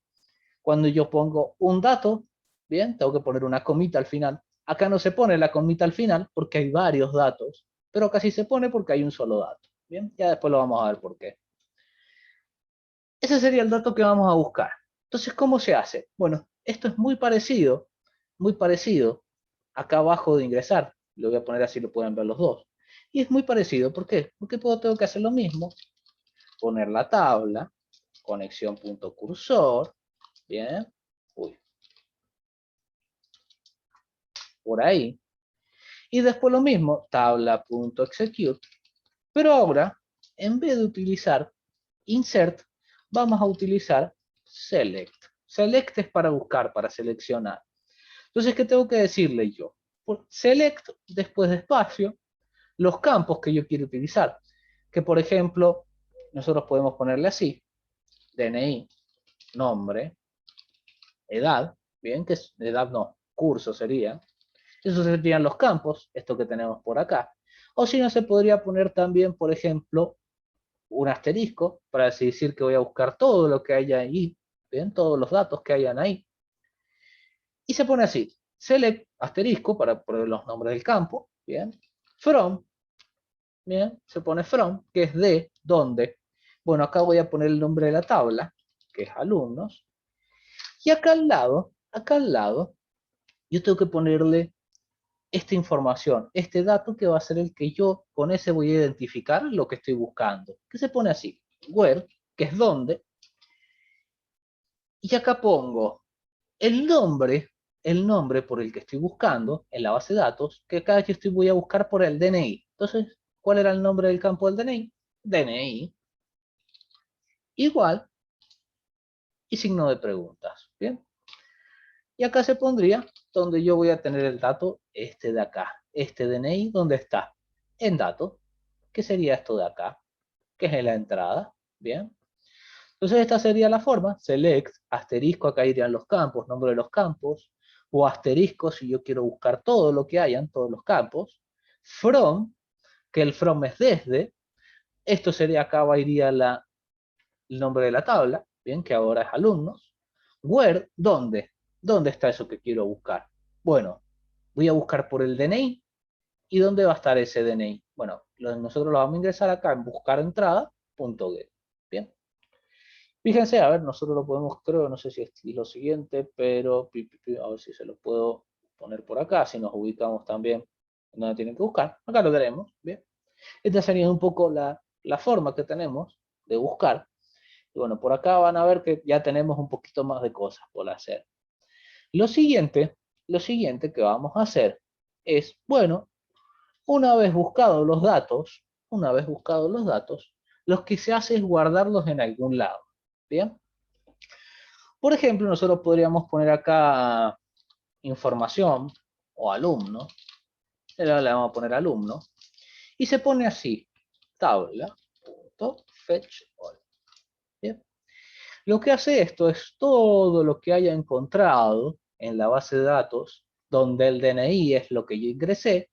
Cuando yo pongo un dato, ¿bien? Tengo que poner una comita al final. Acá no se pone la comita al final porque hay varios datos, pero acá sí se pone porque hay un solo dato, ¿bien? Ya después lo vamos a ver por qué. Ese sería el dato que vamos a buscar. Entonces, ¿cómo se hace? Bueno, esto es muy parecido acá abajo de ingresar. Lo voy a poner así, lo pueden ver los dos. Y es muy parecido, ¿por qué? Porque tengo que hacer lo mismo, poner la tabla, conexión.cursor, ¿bien? Uy. Por ahí. Y después lo mismo, tabla.execute. Pero ahora, en vez de utilizar insert, vamos a utilizar select. Select es para buscar, para seleccionar. Entonces, ¿qué tengo que decirle yo? Por select, después de espacio, los campos que yo quiero utilizar. Que, por ejemplo, nosotros podemos ponerle así, DNI, nombre, edad, bien, que es edad no, curso sería. Esos serían los campos, esto que tenemos por acá. O si no, se podría poner también, por ejemplo, un asterisco para decir que voy a buscar todo lo que haya ahí, ¿bien? Todos los datos que hayan ahí. Y se pone así, select, asterisco para poner los nombres del campo, ¿bien? From, ¿bien? Se pone from, que es de, dónde. Bueno, acá voy a poner el nombre de la tabla, que es alumnos. Y acá al lado, yo tengo que ponerle esta información, este dato que va a ser el que yo con ese voy a identificar lo que estoy buscando. Que se pone así, where, que es dónde, y acá pongo el nombre por el que estoy buscando en la base de datos, que acá yo voy a buscar por el DNI. Entonces, ¿cuál era el nombre del campo del DNI? DNI, igual, y signo de preguntas, ¿bien? Y acá se pondría donde yo voy a tener el dato este de acá, este DNI, ¿dónde está? En datos, ¿qué sería esto de acá? Que es en la entrada, ¿bien? Entonces esta sería la forma, select, asterisco, acá irían los campos, nombre de los campos, o asterisco si yo quiero buscar todo lo que hayan, todos los campos, from, que el from es desde, esto sería acá iría el nombre de la tabla, bien, que ahora es alumnos, where, ¿dónde? ¿Dónde está eso que quiero buscar? Bueno, voy a buscar por el DNI, ¿y dónde va a estar ese DNI? Bueno, nosotros lo vamos a ingresar acá en buscar entrada.get, bien. Fíjense, a ver, nosotros lo podemos, creo, no sé si es lo siguiente, pero a ver si se lo puedo poner por acá, si nos ubicamos también donde tienen que buscar. Acá lo tenemos, ¿bien? Esta sería un poco la forma que tenemos de buscar. Y bueno, por acá van a ver que ya tenemos un poquito más de cosas por hacer. Lo siguiente que vamos a hacer es, bueno, una vez buscados los datos, lo que se hace es guardarlos en algún lado, ¿bien? Por ejemplo, nosotros podríamos poner acá información o alumno, le vamos a poner alumno, y se pone así, tabla.fetch all. ¿Bien? Lo que hace esto es todo lo que haya encontrado en la base de datos, donde el DNI es lo que yo ingresé,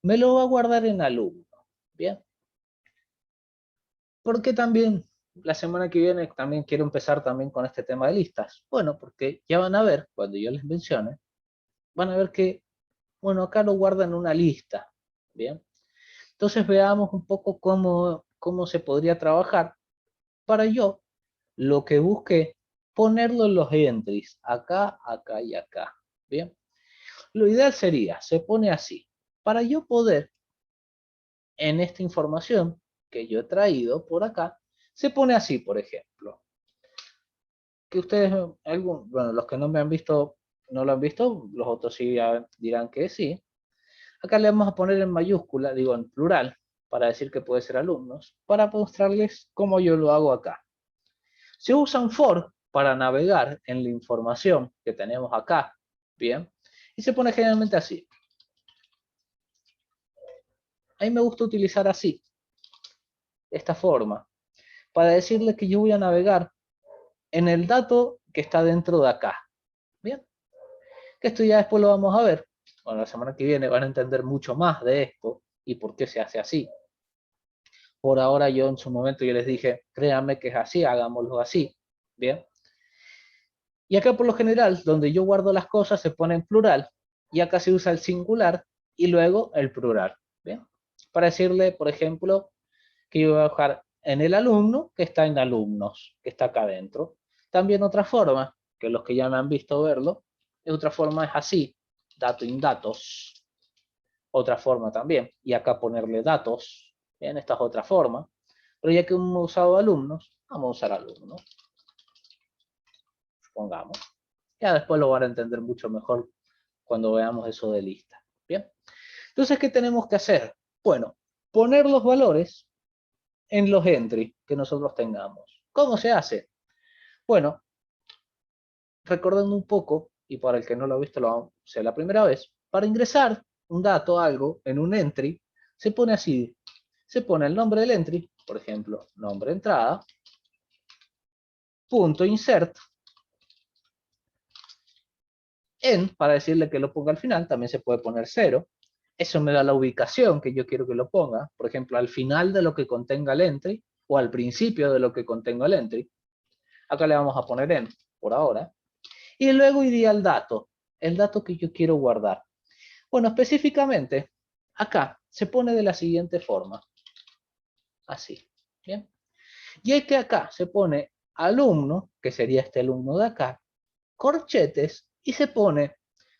me lo va a guardar en alumno. ¿Bien? Porque también la semana que viene también quiero empezar también con este tema de listas. Bueno, porque ya van a ver, cuando yo les mencione, van a ver que, bueno, acá lo guardan en una lista. ¿Bien? Entonces veamos un poco cómo se podría trabajar para yo, lo que busqué, ponerlo en los entries, acá, acá y acá. ¿Bien? Lo ideal sería, se pone así, para yo poder, en esta información que yo he traído por acá, se pone así, por ejemplo. Que ustedes, bueno, los que no me han visto, no lo han visto, los otros sí dirán que sí. Acá le vamos a poner en mayúscula, digo en plural, para decir que puede ser alumnos, para mostrarles cómo yo lo hago acá. Se usa un for para navegar en la información que tenemos acá, ¿bien? Y se pone generalmente así. A mí me gusta utilizar así, esta forma, para decirle que yo voy a navegar en el dato que está dentro de acá, ¿bien? Que esto ya después lo vamos a ver. Bueno, la semana que viene van a entender mucho más de esto y por qué se hace así. Por ahora yo en su momento yo les dije, créanme que es así, hagámoslo así, ¿bien? Y acá por lo general, donde yo guardo las cosas se pone en plural, y acá se usa el singular y luego el plural, ¿bien? Para decirle, por ejemplo, que yo voy a dejar en el alumno, que está en alumnos, que está acá adentro. También otra forma, que los que ya me han visto verlo, de otra forma es así, dato in datos. Otra forma también, y acá ponerle datos, ¿bien? Esta es otra forma. Pero ya que hemos usado alumnos, vamos a usar alumnos. Supongamos. Ya después lo van a entender mucho mejor cuando veamos eso de lista. ¿Bien? Entonces, ¿qué tenemos que hacer? Bueno, poner los valores en los entries que nosotros tengamos. ¿Cómo se hace? Bueno, recordando un poco, y para el que no lo ha visto, lo sé la primera vez, para ingresar un dato, algo, en un entry, se pone así. Se pone el nombre del entry, por ejemplo, nombre entrada, punto insert, para decirle que lo ponga al final, también se puede poner 0. Eso me da la ubicación que yo quiero que lo ponga, por ejemplo, al final de lo que contenga el entry, o al principio de lo que contenga el entry. Acá le vamos a poner en, por ahora. Y luego iría el dato que yo quiero guardar. Bueno, específicamente, acá se pone de la siguiente forma. Así, ¿bien? Y es que acá se pone alumno, que sería este alumno de acá, corchetes, y se pone,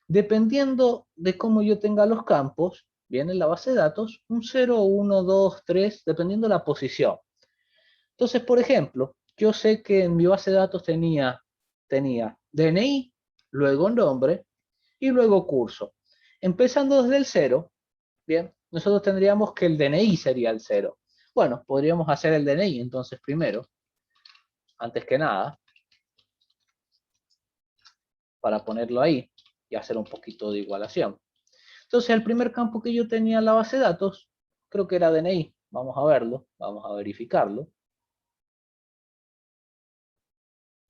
dependiendo de cómo yo tenga los campos, bien en la base de datos, un 0, 1, 2, 3, dependiendo de la posición. Entonces, por ejemplo, yo sé que en mi base de datos tenía DNI, luego nombre y luego curso. Empezando desde el 0, bien, nosotros tendríamos que el DNI sería el 0. Bueno, podríamos hacer el DNI entonces primero, antes que nada, para ponerlo ahí y hacer un poquito de igualación. Entonces, el primer campo que yo tenía en la base de datos, creo que era DNI. Vamos a verlo, vamos a verificarlo.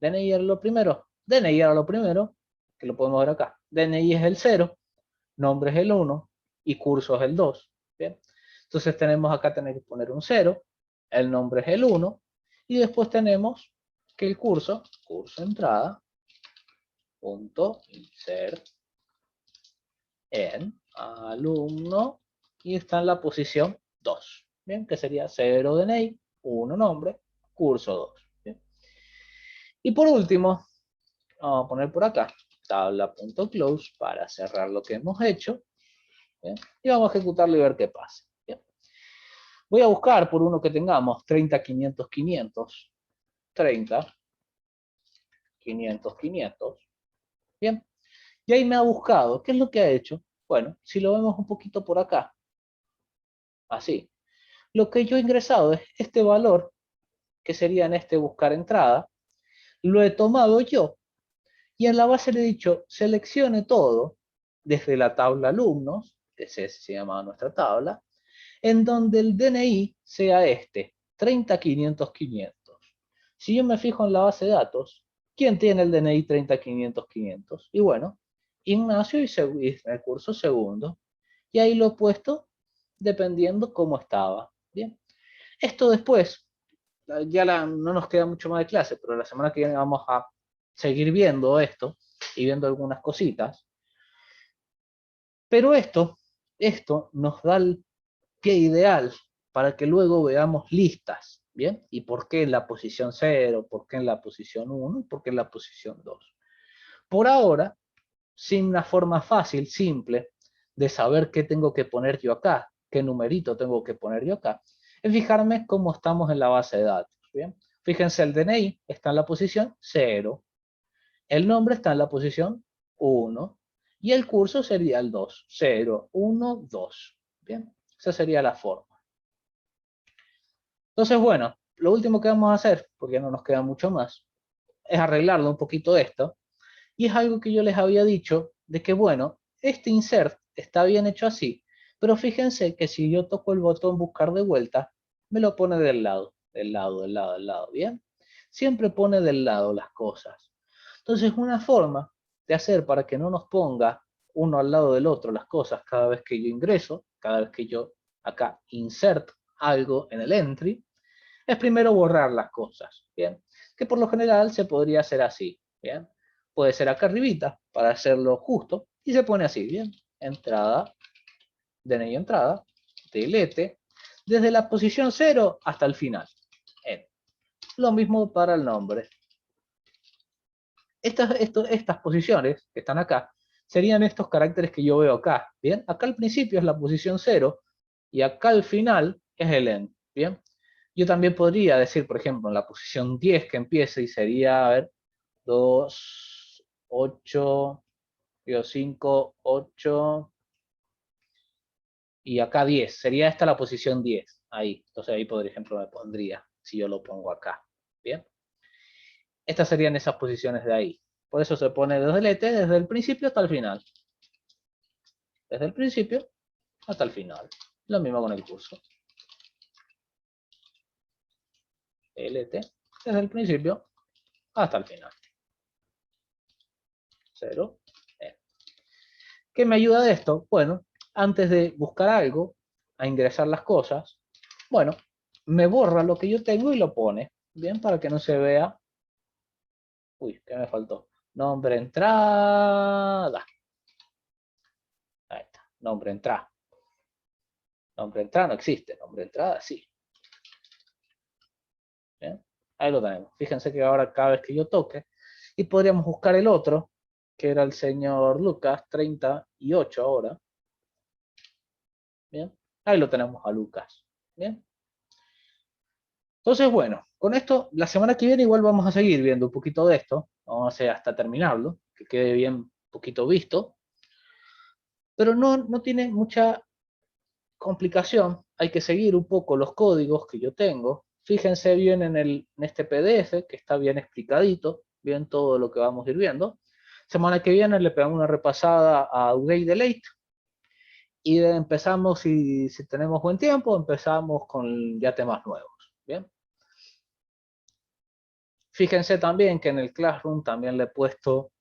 DNI era lo primero. DNI era lo primero, que lo podemos ver acá. DNI es el 0, nombre es el 1 y curso es el 2. ¿Bien? Entonces tenemos acá tener que poner un 0, el nombre es el 1 y después tenemos que el curso entrada, punto insert en alumno y está en la posición 2. Bien, que sería 0 DNI, 1 nombre, curso 2. ¿Bien? Y por último, vamos a poner por acá tabla.close para cerrar lo que hemos hecho. ¿bien? Y vamos a ejecutarlo y ver qué pasa. ¿Bien? Voy a buscar por uno que tengamos 30, 500, 500. 30, 500, 500. Bien. Y ahí me ha buscado. ¿Qué es lo que ha hecho? Bueno, si lo vemos un poquito por acá. Así. Lo que yo he ingresado es este valor, que sería en este buscar entrada. Lo he tomado yo. Y en la base le he dicho, seleccione todo desde la tabla alumnos, que se llama nuestra tabla, en donde el DNI sea este, 30, 500, 500. Si yo me fijo en la base de datos, ¿quién tiene el DNI 30, 500, 500? Y bueno, Ignacio y el curso segundo. Y ahí lo he puesto dependiendo cómo estaba. Bien. Esto después, ya no nos queda mucho más de clase, pero la semana que viene vamos a seguir viendo esto y viendo algunas cositas. Pero esto nos da el pie ideal para que luego veamos listas, ¿bien? ¿Y por qué en la posición 0? ¿Por qué en la posición 1? ¿Y por qué en la posición 2? Por ahora, sin una forma fácil, simple, de saber qué tengo que poner yo acá, qué numerito tengo que poner yo acá, es fijarme cómo estamos en la base de datos, ¿bien? Fíjense, el DNI está en la posición 0, el nombre está en la posición 1, y el curso sería el 2, 0, 1, 2, ¿bien? Esa sería la forma. Entonces, bueno, lo último que vamos a hacer, porque no nos queda mucho más, es arreglarlo un poquito esto, y es algo que yo les había dicho, de que, bueno, este insert está bien hecho así, pero fíjense que si yo toco el botón buscar de vuelta, me lo pone del lado, del lado, del lado, del lado, ¿bien? Siempre pone del lado las cosas. Entonces, una forma de hacer para que no nos ponga uno al lado del otro las cosas cada vez que yo ingreso, cada vez que yo acá insert algo en el entry, es primero borrar las cosas, ¿bien? Que por lo general se podría hacer así, ¿bien? Puede ser acá arribita para hacerlo justo y se pone así, ¿bien? Entrada, DNI entrada, delete, desde la posición 0 hasta el final. Lo mismo para el nombre. Estas posiciones que están acá serían estos caracteres que yo veo acá, ¿bien? Acá al principio es la posición 0 y acá al final es el end, ¿bien? Yo también podría decir, por ejemplo, en la posición 10 que empiece y sería, a ver, 2, 8, 5, 8, y acá 10. Sería esta la posición 10, ahí. Entonces ahí, por ejemplo, me pondría, si yo lo pongo acá, ¿bien? Estas serían esas posiciones de ahí. Por eso se pone delete desde el principio hasta el final. Desde el principio hasta el final. Lo mismo con el curso. LT desde el principio hasta el final. 0. ¿Qué me ayuda de esto? Bueno, antes de buscar algo, a ingresar las cosas, bueno, me borra lo que yo tengo y lo pone. Bien, para que no se vea. Uy, ¿qué me faltó? Nombre, entrada. Ahí está, nombre, entrada. Nombre, entrada no existe, nombre, entrada sí. Bien, ahí lo tenemos. Fíjense que ahora cada vez que yo toque, y podríamos buscar el otro, que era el señor Lucas, 38 ahora. Bien, ahí lo tenemos a Lucas. Bien. Entonces, bueno, con esto, la semana que viene igual vamos a seguir viendo un poquito de esto. Vamos a hacer hasta terminarlo, que quede bien un poquito visto. Pero no tiene mucha complicación. Hay que seguir un poco los códigos que yo tengo. Fíjense bien en este PDF, que está bien explicadito, bien todo lo que vamos a ir viendo. Semana que viene le pegamos una repasada a Update Delete. Y empezamos, si tenemos buen tiempo, empezamos con ya temas nuevos. Bien. Fíjense también que en el Classroom también le he puesto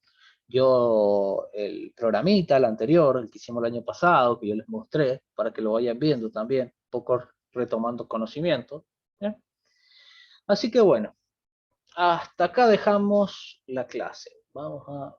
yo el programita, el anterior, el que hicimos el año pasado, que yo les mostré, para que lo vayan viendo también, un poco retomando conocimiento. ¿Bien? Así que bueno, hasta acá dejamos la clase. Vamos a